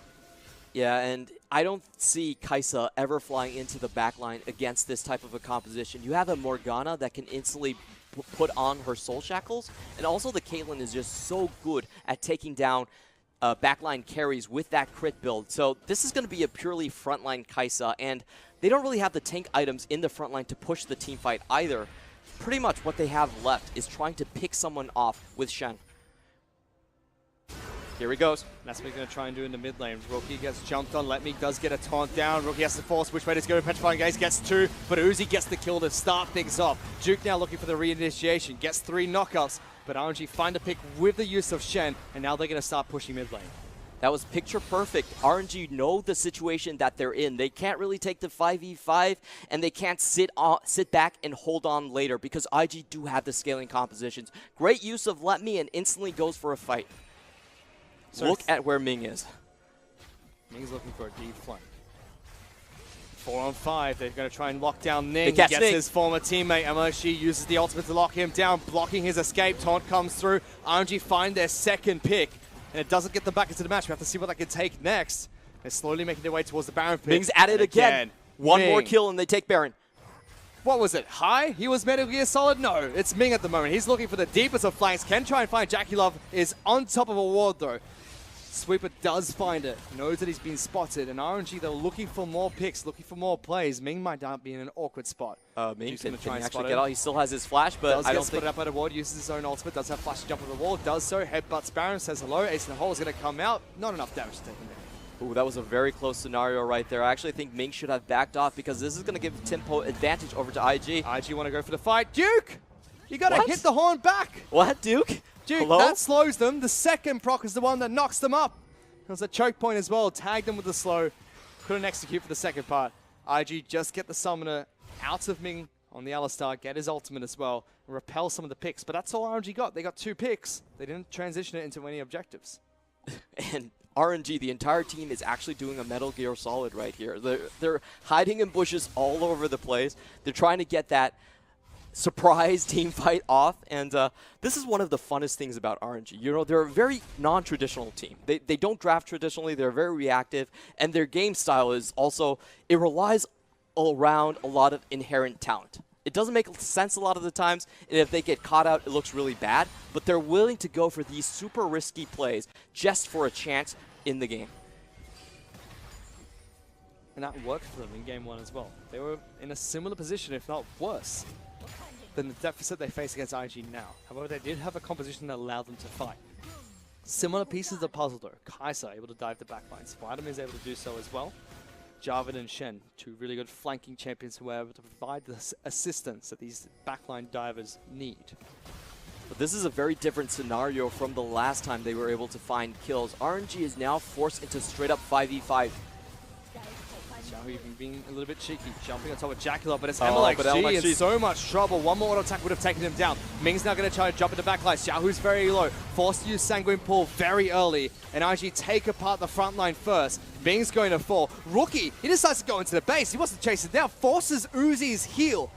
Yeah, and I don't see Kai'Sa ever flying into the backline against this type of a composition. You have a Morgana that can instantly put on her soul shackles, and also the Caitlyn is just so good at taking down backline carries with that crit build. So this is going to be a purely frontline Kai'Sa, and they don't really have the tank items in the frontline to push the team fight either. Pretty much what they have left is trying to pick someone off with Shen. Here he goes. That's what he's going to try and do in the mid lane. Rookie gets jumped on. Letme does get a taunt down. Rookie has to force which way to go. Petrifying Gaze gets 2, but Uzi gets the kill to start things off. Duke now looking for the reinitiation. Gets 3 knockouts, but RNG find a pick with the use of Shen, and now they're going to start pushing mid lane. That was picture perfect. RNG know the situation that they're in. They can't really take the 5v5, and they can't sit back and hold on later because IG do have the scaling compositions. Great use of Letme and instantly goes for a fight. So look at where Ming is. Ming's looking for a deep flank. 4 on 5. They're going to try and lock down Ning. He gets his former teammate. MLSG uses the ultimate to lock him down, blocking his escape. Taunt comes through. RNG find their second pick, and it doesn't get them back into the match. We have to see what they can take next. They're slowly making their way towards the Baron pit. Ming's at it again. One more kill and they take Baron. What was it? High? He was Metal Gear Solid? No, it's Ming at the moment. He's looking for the deepest of flanks. Can try and find Jackie Love. Is on top of a ward though. Sweeper does find it, knows that he's been spotted, and RNG, they're looking for more picks, looking for more plays. Ming might not be in an awkward spot. Ming can actually get out. He still has his flash, but I don't think... Does get spotted up by the ward, uses his own ultimate, does have flash to jump on the wall, does so, headbutts Baron, says hello, ace in the hole is going to come out. Not enough damage to take him down. Ooh, that was a very close scenario right there. I actually think Ming should have backed off because this is going to give Tempo advantage over to IG. IG want to go for the fight. Duke! You got to hit the horn back! What, Duke? Duke, hello? That slows them. The second proc is the one that knocks them up. There was a choke point as well, tagged them with the slow. Couldn't execute for the second part. IG just get the summoner out of Ming on the Alistar, get his ultimate as well, and repel some of the picks. But that's all RNG got. They got 2 picks. They didn't transition it into any objectives. And RNG, the entire team is actually doing a Metal Gear Solid right here. They're hiding in bushes all over the place. They're trying to get that surprise team fight off, and this is one of the funnest things about RNG. You know, they're a very non-traditional team. They don't draft traditionally, they're very reactive, and their game style is also, it relies around a lot of inherent talent. It doesn't make sense a lot of the times, and if they get caught out, it looks really bad, but they're willing to go for these super risky plays just for a chance in the game. And that worked for them in game 1 as well. They were in a similar position, if not worse, than the deficit they face against IG now. However, they did have a composition that allowed them to fight. Similar pieces of the puzzle though. Kai'Sa able to dive the backline. Spider-Man is able to do so as well. Jarvan and Shen, 2 really good flanking champions who are able to provide the assistance that these backline divers need. But this is a very different scenario from the last time they were able to find kills. RNG is now forced into straight up 5v5. Xiao even being a little bit cheeky, jumping on top of Jacula, but it's MLXG in so much trouble. One more auto attack would have taken him down. Ming's now going to try to jump into backline. Xiaohu's very low, forced to use Sanguine Pool very early, and IG take apart the front line first. Ming's going to fall. Rookie, he decides to go into the base. He wants to chase it down, forces Uzi's heal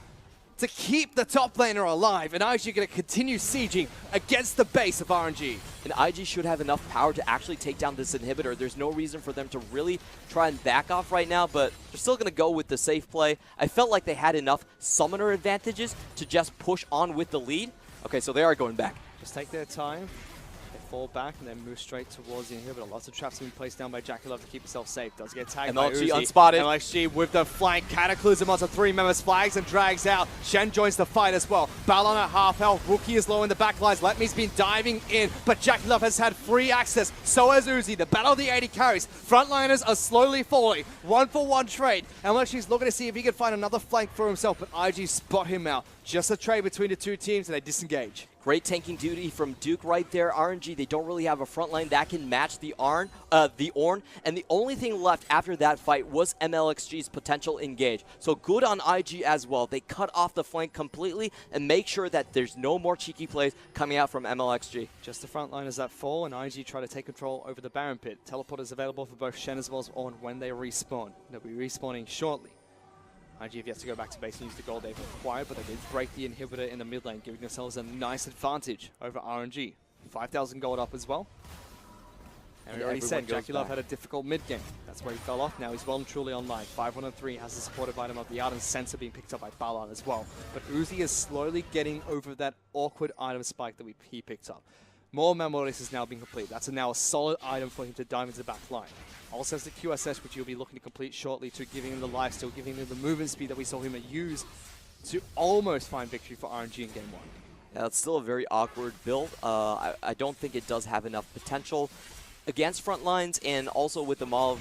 to keep the top laner alive, and IG going to continue sieging against the base of RNG. And IG should have enough power to actually take down this inhibitor. There's no reason for them to really try and back off right now, but they're still going to go with the safe play. I felt like they had enough summoner advantages to just push on with the lead. Okay, so they are going back. Just take their time. They fall back and then move straight towards the inhibitor. Lots of traps being placed down by Jackalove to keep himself safe. Does get tagged by Uzi. Unspotted. MLXG with the flank. Cataclysm onto 3 members. Flags and drags out. Shen joins the fight as well. Balon at half health. Rookie is low in the back lines. Letme's been diving in, but Jackalove has had free access. So has Uzi. The battle of the 80 carries. Frontliners are slowly falling. 1-for-1 trade. MLXG's looking to see if he can find another flank for himself, but IG spot him out. Just a trade between the 2 teams and they disengage. Great tanking duty from Duke right there. RNG, they don't really have a front line that can match the Ornn, and the only thing left after that fight was MLXG's potential engage. So good on IG as well. They cut off the flank completely and make sure that there's no more cheeky plays coming out from MLXG. Just the front liners that fall, and IG try to take control over the Baron pit. Teleport is available for both Shen as well as Ornn when they respawn. They'll be respawning shortly. IG have yet to go back to base and use the gold they've acquired, but they did break the inhibitor in the mid lane, giving themselves a nice advantage over RNG. 5,000 gold up as well. And we already said Jackie Love had a difficult mid-game. That's where he fell off. Now he's well and truly online. 5-1-3 has the supportive item of the Arden Sensor being picked up by Balan as well. But Uzi is slowly getting over that awkward item spike that he picked up. More Memories is now being complete. That's now a solid item for him to dive into the back line. Also has the QSS, which he'll be looking to complete shortly, to giving him the lifesteal, giving him the movement speed that we saw him use to almost find victory for RNG in Game 1. Yeah, it's still a very awkward build. I don't think it does have enough potential against front lines, and also with the Maw,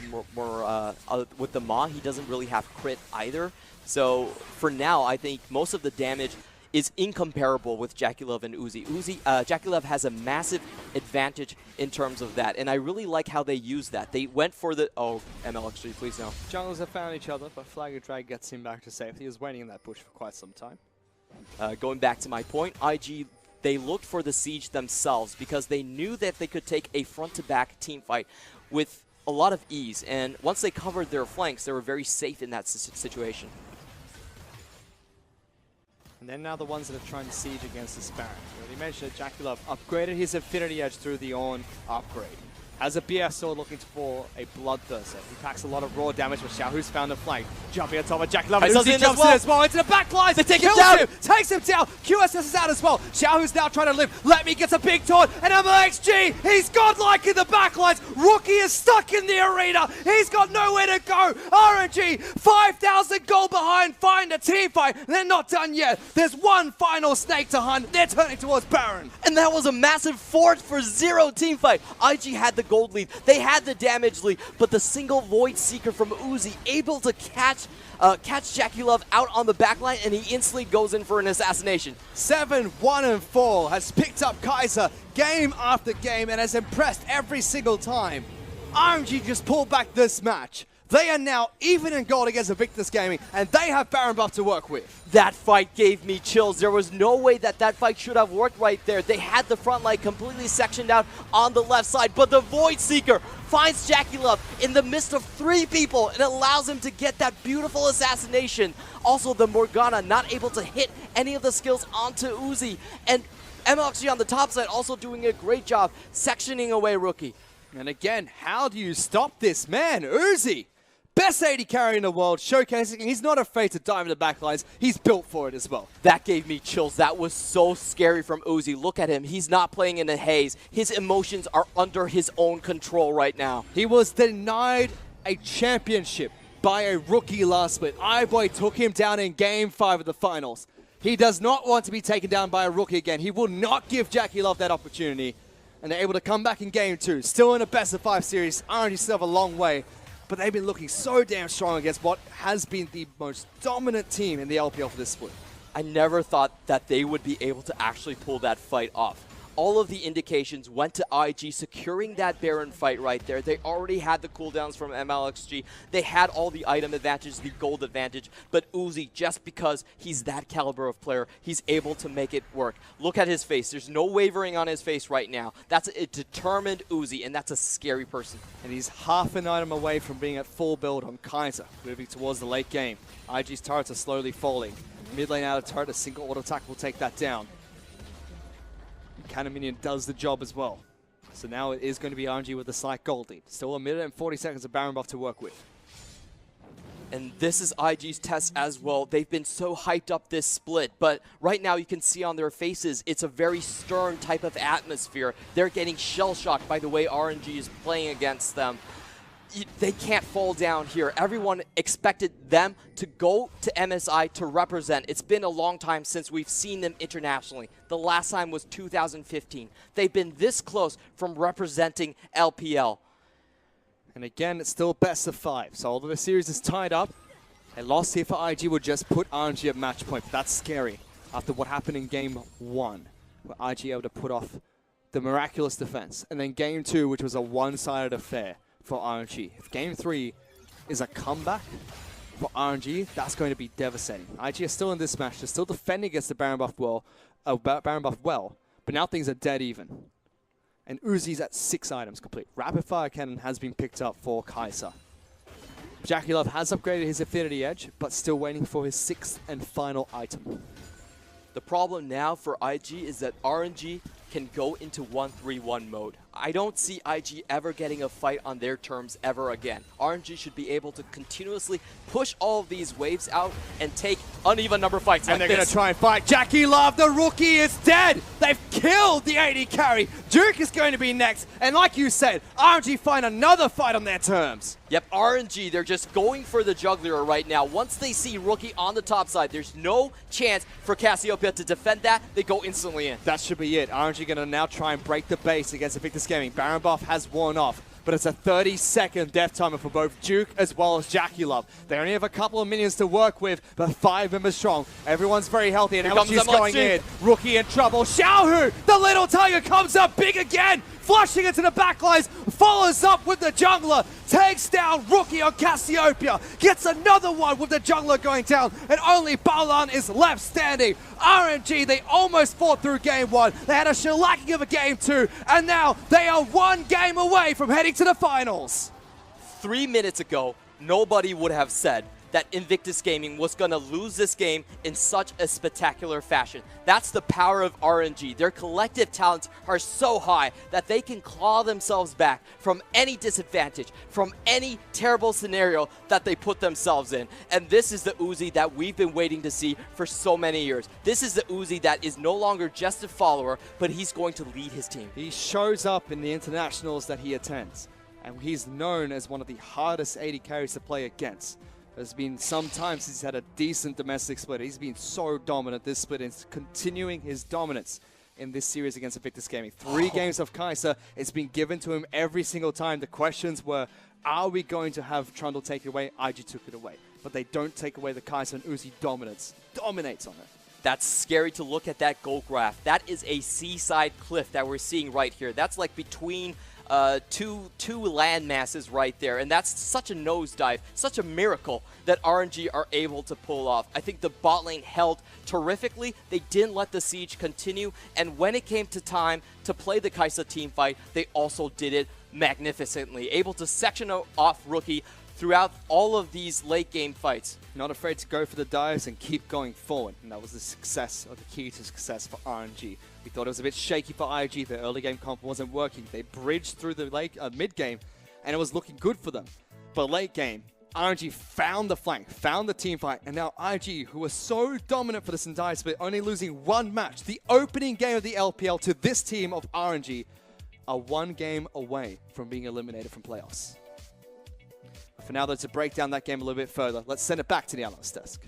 he doesn't really have crit either. So for now, I think most of the damage is incomparable with JackeyLove and Uzi. JackeyLove has a massive advantage in terms of that, and I really like how they use that. They went for the MLXG, please no. Junglers have found each other, but Flag of Drag gets him back to safety. He was waiting in that bush for quite some time. Going back to my point, IG, they looked for the siege themselves because they knew that they could take a front-to-back team fight with a lot of ease, and once they covered their flanks, they were very safe in that situation. And then now the ones that are trying to siege against the Sparrow. We already mentioned that JackeyLove upgraded his Affinity Edge through the Ornn upgrade. As a BS sword looking for a Bloodthirster. He packs a lot of raw damage, but Xiaohu's found a flank. Jumping on top of JackeyLove, and Uzi jumps in as well into the back lines. They take him down! Takes him down! QSS is out as well. Xiaohu's now trying to live. Let me get a big taunt, and MLXG, he's godlike in the back lines. Rookie is stuck in the arena. He's got nowhere to go. RNG, 5,000 gold behind, find a team fight. They're not done yet. There's one final snake to hunt. They're turning towards Baron. And that was a massive 4-for-0 team fight. IG had the gold lead, they had the damage lead, but the single Void Seeker from Uzi able to catch JackeyLove out on the backline, and he instantly goes in for an assassination. 7-1-4 has picked up Kaiser game after game and has impressed every single time. RNG just pulled back this match. They are now even in gold against Invictus Gaming, and they have Baron buff to work with. That fight gave me chills. There was no way that that fight should have worked right there. They had the front line completely sectioned out on the left side, but the Void Seeker finds JackeyLove in the midst of 3 people and allows him to get that beautiful assassination. Also, the Morgana not able to hit any of the skills onto Uzi, and MLXG on the top side also doing a great job sectioning away Rookie. And again, how do you stop this man, Uzi? Best AD carry in the world, showcasing he's not afraid to dive into the backlines. He's built for it as well. That gave me chills. That was so scary from Uzi. Look at him. He's not playing in a haze. His emotions are under his own control right now. He was denied a championship by a rookie last split. iBoy took him down in Game 5 of the finals. He does not want to be taken down by a rookie again. He will not give JackeyLove that opportunity. And they're able to come back in Game 2. Still in a best-of-5 series. RNG still have a long way. But they've been looking so damn strong against what has been the most dominant team in the LPL for this split. I never thought that they would be able to actually pull that fight off. All of the indications went to IG securing that Baron fight right there. They already had the cooldowns from MLXG. They had all the item advantage, the gold advantage. But Uzi, just because he's that caliber of player, he's able to make it work. Look at his face. There's no wavering on his face right now. That's a determined Uzi, and that's a scary person. And he's half an item away from being at full build on Kaiser, moving towards the late game. IG's turrets are slowly falling. Mid lane out of turret, a single auto attack will take that down. Cannon Minion does the job as well. So now it is going to be RNG with a slight gold lead. Still a minute and 40 seconds of Baron buff to work with. And this is IG's test as well. They've been so hyped up this split, but right now you can see on their faces, it's a very stern type of atmosphere. They're getting shell-shocked by the way RNG is playing against them. They can't fall down here. Everyone expected them to go to MSI to represent. It's been a long time since we've seen them internationally. The last time was 2015. They've been this close from representing LPL. And again, it's still best of 5. So although the series is tied up, a loss here for IG would just put RNG at match point. But that's scary after what happened in Game 1, where IG able to put off the miraculous defense. And then Game 2, which was a one-sided affair for RNG. If Game 3 is a comeback for RNG, that's going to be devastating. IG are still in this match. They're still defending against the Baron buff well, but now things are dead even. And Uzi's at 6 items complete. Rapid Fire Cannon has been picked up for Kaiser. JackeyLove has upgraded his Affinity Edge, but still waiting for his 6th and final item. The problem now for IG is that RNG can go into 1-3-1 mode. I don't see IG ever getting a fight on their terms ever again. RNG should be able to continuously push all of these waves out and take uneven number fights And like they're going this. to try and fight. Jackie Love, the rookie, is dead. They've killed the AD carry. Duke is going to be next. And like you said, RNG find another fight on their terms. Yep, RNG, they're just going for the juggler right now. Once they see Rookie on the top side, there's no chance for Cassiopeia to defend that. They go instantly in. That should be it. RNG going to now try and break the base against Invictus Gaming. Baron buff has worn off, but it's a 30-second death timer for both Duke as well as Jackie Love. They only have a couple of minions to work with, but 5 members strong. Everyone's very healthy, and LG's going in. Rookie in trouble. Xiaohu, the little tiger, comes up big again, flushing into the backlines, follows up with the jungler, takes down Rookie on Cassiopeia, gets another one with the jungler going down, and only Balan is left standing. RNG, they almost fought through game 1. They had a shellacking of a game 2, and now they are 1 game away from heading to the finals. 3 minutes ago, nobody would have said that Invictus Gaming was going to lose this game in such a spectacular fashion. That's the power of RNG. Their collective talents are so high that they can claw themselves back from any disadvantage, from any terrible scenario that they put themselves in. And this is the Uzi that we've been waiting to see for so many years. This is the Uzi that is no longer just a follower, but he's going to lead his team. He shows up in the internationals that he attends, and he's known as one of the hardest AD carries to play against. There's been some times he's had a decent domestic split. He's been so dominant this split and continuing his dominance in this series against Invictus Gaming. 3 games of Kai'Sa. It's been given to him every single time. The questions were, are we going to have Trundle take it away? IG took it away. But they don't take away the Kai'Sa, and Uzi dominates on it. That's scary to look at that goal graph. That is a seaside cliff that we're seeing right here. That's like between two land masses right there, and that's such a nosedive, such a miracle that RNG are able to pull off. I think the bot lane held terrifically. They didn't let the siege continue, and when it came to time to play the Kai'Sa team fight, they also did it magnificently, able to section off Rookie throughout all of these late game fights. Not afraid to go for the dives and keep going forward, and that was the success, or the key to success for RNG. We thought it was a bit shaky for IG. The early game comp wasn't working. They bridged through the mid game, and it was looking good for them. But late game, RNG found the flank, found the team fight, and now IG, who was so dominant for this entire split, only losing 1 match, the opening game of the LPL to this team of RNG, are 1 game away from being eliminated from playoffs. For now, though, to break down that game a little bit further, let's send it back to the analyst desk.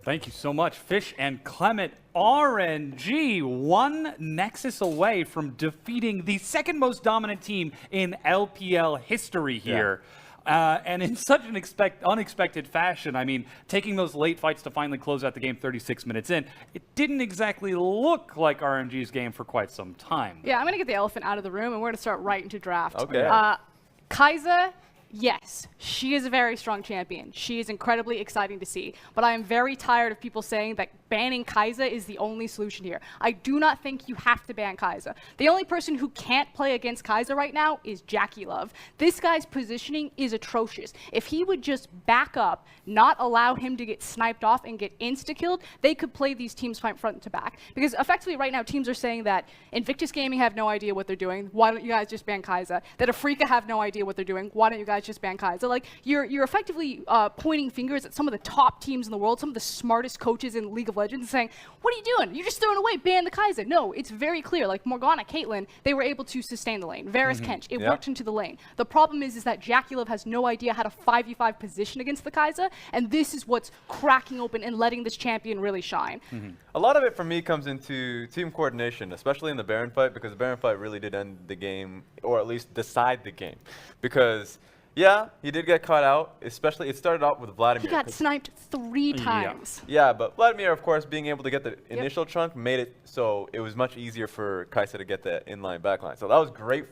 Thank you so much, Fish and Clement. RNG, 1 Nexus away from defeating the second most dominant team in LPL history here. Yeah. And in such an unexpected fashion. I mean, taking those late fights to finally close out the game 36 minutes in, it didn't exactly look like RNG's game for quite some time. Yeah, I'm going to get the elephant out of the room, and we're going to start right into draft. Okay. Kai'Sa, yes, she is a very strong champion. She is incredibly exciting to see. But I am very tired of people saying that banning Kai'Sa is the only solution here. I do not think you have to ban Kai'Sa. The only person who can't play against Kai'Sa right now is Jackie Love. This guy's positioning is atrocious. If he would just back up, not allow him to get sniped off and get insta-killed, they could play these teams front to back. Because effectively right now, teams are saying that Invictus Gaming have no idea what they're doing. Why don't you guys just ban Kai'Sa? That Afrika have no idea what they're doing. Why don't you guys just ban Kai'Sa? Like, you're effectively pointing fingers at some of the top teams in the world, some of the smartest coaches in League of Legends, and saying, what are you doing? You're just throwing away, ban the Kai'Sa. No, it's very clear. Like Morgana, Caitlyn, they were able to sustain the lane. Varus, Kench, it worked into the lane. The problem is that Jackie Love has no idea how to 5v5 position against the Kai'Sa, and this is what's cracking open and letting this champion really shine. A lot of it for me comes into team coordination, especially in the Baron fight, because the Baron fight really did end the game, or at least decide the game. Because yeah, he did get caught out, especially it started out with Vladimir. He got sniped 3 times. Yeah, but Vladimir, of course, being able to get the initial chunk made it so it was much easier for Kai'Sa to get the inline backline. So that was great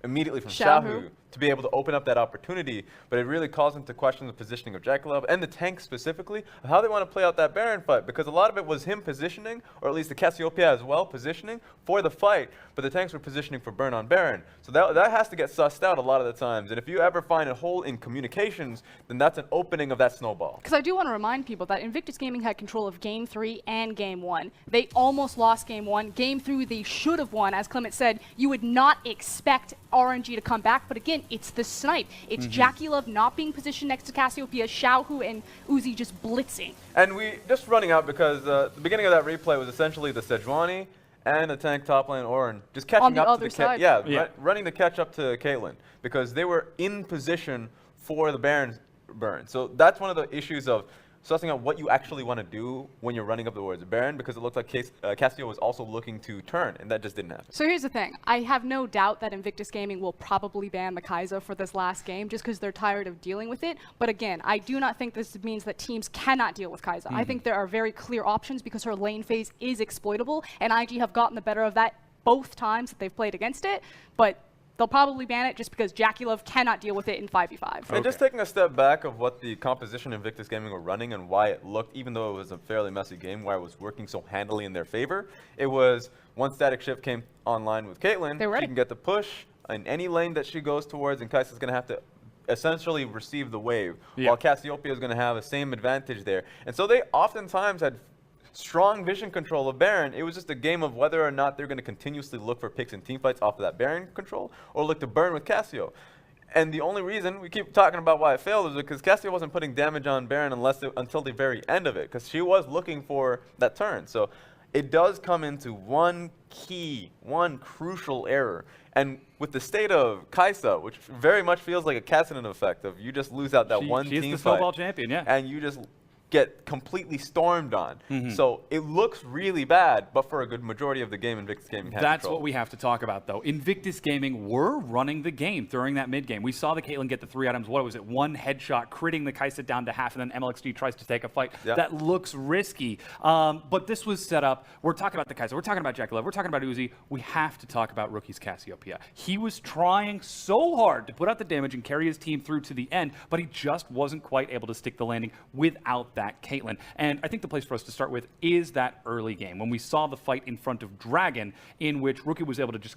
immediately from Xiaohu to be able to open up that opportunity, but it really calls into question the positioning of Jackalob and the tank specifically, of how they want to play out that Baron fight, because a lot of it was him positioning, or at least the Cassiopeia as well, positioning for the fight, but the tanks were positioning for burn on Baron. So that has to get sussed out a lot of the times, and if you ever find a hole in communications, then that's an opening of that snowball. Because I do want to remind people that Invictus Gaming had control of Game 3 and Game 1. They almost lost Game 1. Game 3, they should have won. As Clement said, you would not expect RNG to come back, but again, it's the snipe. It's Jackie Love not being positioned next to Cassiopeia, Xiaohu and Uzi just blitzing. And we just running out because the beginning of that replay was essentially the Sejuani and the tank top lane Orin just catching up to the side. running the catch up to Caitlyn because they were in position for the Baron burn. So that's one of the issues of sussing out what you actually want to do when you're running up towards the Baron, because it looked like Castillo was also looking to turn, and that just didn't happen. So here's the thing. I have no doubt that Invictus Gaming will probably ban the Kai'Sa for this last game just because they're tired of dealing with it. But again, I do not think this means that teams cannot deal with Kai'Sa. I think there are very clear options because her lane phase is exploitable, and IG have gotten the better of that both times that they've played against it. But they'll probably ban it just because Jackie Love cannot deal with it in 5v5. And just taking a step back of what the composition Invictus Gaming were running and why it looked, even though it was a fairly messy game, why it was working so handily in their favor, it was once Static Shift came online with Caitlyn, she can get the push in any lane that she goes towards, and Kai'Sa's going to have to essentially receive the wave, while Cassiopeia is going to have the same advantage there. And so they oftentimes had strong vision control of Baron. It was just a game of whether or not they're going to continuously look for picks and teamfights off of that Baron control or look to burn with Cassio. And the only reason we keep talking about why it failed is because Cassio wasn't putting damage on Baron until the very end of it, because she was looking for that turn. So it does come into one crucial error. And with the state of Kai'Sa, which very much feels like a Cassidy effect of you just lose out that one team She's the fight, snowball champion, and you just get completely stormed on. So it looks really bad, but for a good majority of the game, Invictus Gaming had That's control. what we have to talk about, though. Invictus Gaming were running the game during that mid-game. We saw the Caitlyn get the 3 items. What was it? 1 headshot, critting the Kai'Sa down to half, and then MLXG tries to take a fight. That looks risky. But this was set up. We're talking about the Kai'Sa. We're talking about Jackie Love. We're talking about Uzi. We have to talk about rookie's Cassiopeia. He was trying so hard to put out the damage and carry his team through to the end, but he just wasn't quite able to stick the landing without that Caitlyn. And I think the place for us to start with is that early game when we saw the fight in front of Dragon, in which Rookie was able to just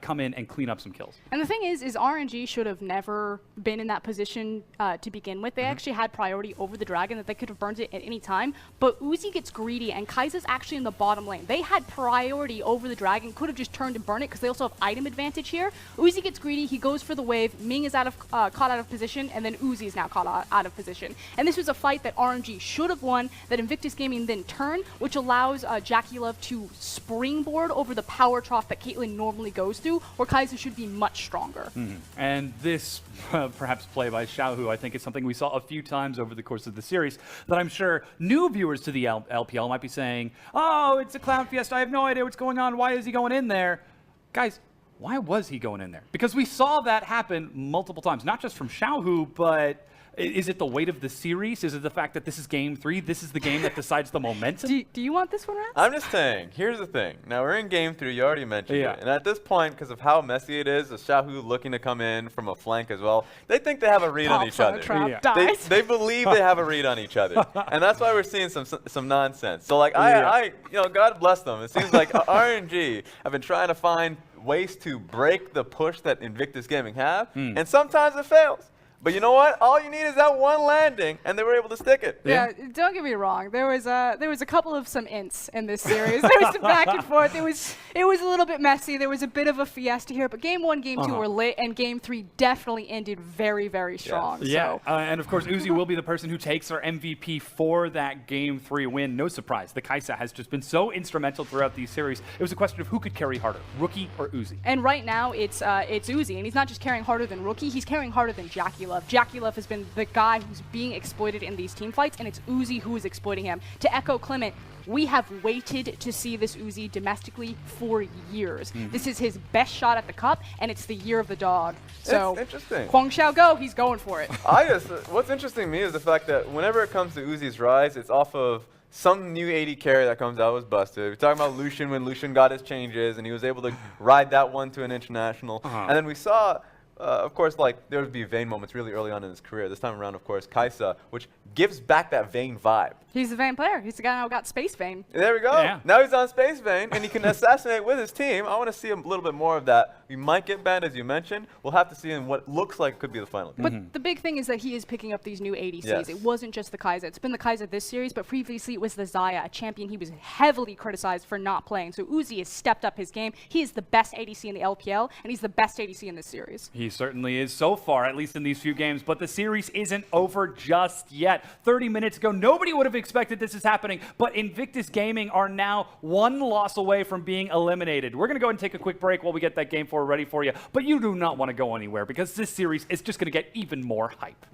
come in and clean up some kills. And the thing is RNG should have never been in that position to begin with. They actually had priority over the Dragon, that they could have burned it at any time. But Uzi gets greedy, and Kai'Sa's actually in the bottom lane. They had priority over the Dragon, could have just turned and burned it because they also have item advantage here. Uzi gets greedy, he goes for the wave, Ming is caught out of position, and then Uzi is now caught out of position. And this was a fight that RNG should have won, that Invictus Gaming then turned, which allows Jackie Love to springboard over the power trough that Caitlyn normally goes through, where Kai'Sa should be much stronger. And this, perhaps play by Xiaohu, I think is something we saw a few times over the course of the series that I'm sure new viewers to the LPL might be saying, oh, it's a clown fiesta, I have no idea what's going on, why is he going in there? Guys, why was he going in there? Because we saw that happen multiple times, not just from Xiaohu, but is it the weight of the series? Is it the fact that this is game 3? This is the game that decides the momentum? Do you want this one, Rats? I'm just saying, here's the thing. Now, we're in game 3, you already mentioned it. And at this point, because of how messy it is, with Xiaohu looking to come in from a flank as well, they think they have a read on each other. They believe they have a read on each other. And that's why we're seeing some nonsense. So, like, God bless them. It seems like RNG have been trying to find ways to break the push that Invictus Gaming have, and sometimes it fails. But you know what? All you need is that one landing, and they were able to stick it. Yeah, don't get me wrong. There was a couple of some ints in this series. There was some back and forth. It was a little bit messy. There was a bit of a fiesta here. But game 1, game 2 were lit, and game 3 definitely ended very, very strong. Yeah, and of course, Uzi will be the person who takes her MVP for that game 3 win. No surprise. The Kai'Sa has just been so instrumental throughout these series. It was a question of who could carry harder, Rookie or Uzi. And right now, it's Uzi, and he's not just carrying harder than Rookie. He's carrying harder than Jackie Love. Jackie Love has been the guy who's being exploited in these team fights, and it's Uzi who is exploiting him. To echo Clement, we have waited to see this Uzi domestically for years. This is his best shot at the cup, and it's the year of the dog. So, it's interesting. Huang Xiao go, he's going for it. What's interesting to me is the fact that whenever it comes to Uzi's rise, it's off of some new AD carry that comes out was busted. We're talking about Lucian when Lucian got his changes, and he was able to ride that one to an international. And then we saw of course, like there would be Vayne moments really early on in his career. This time around, of course, Kaisa, which gives back that Vayne vibe. He's the Vayne player. He's the guy who got Space Vayne. There we go. Yeah. Now he's on Space Vayne, and he can assassinate with his team. I want to see a little bit more of that. We might get banned, as you mentioned. We'll have to see in what looks like could be the final. But the big thing is that he is picking up these new ADCs. Yes. It wasn't just the Kai'Sa. It's been the Kai'Sa this series, but previously it was the Xayah, a champion he was heavily criticized for not playing. So Uzi has stepped up his game. He is the best ADC in the LPL, and he's the best ADC in this series. He certainly is so far, at least in these few games, but the series isn't over just yet. 30 minutes ago, nobody would have expected this is happening, but Invictus Gaming are now one loss away from being eliminated. We're going to go ahead and take a quick break while we get that game 4 ready for you, but you do not want to go anywhere because this series is just going to get even more hype.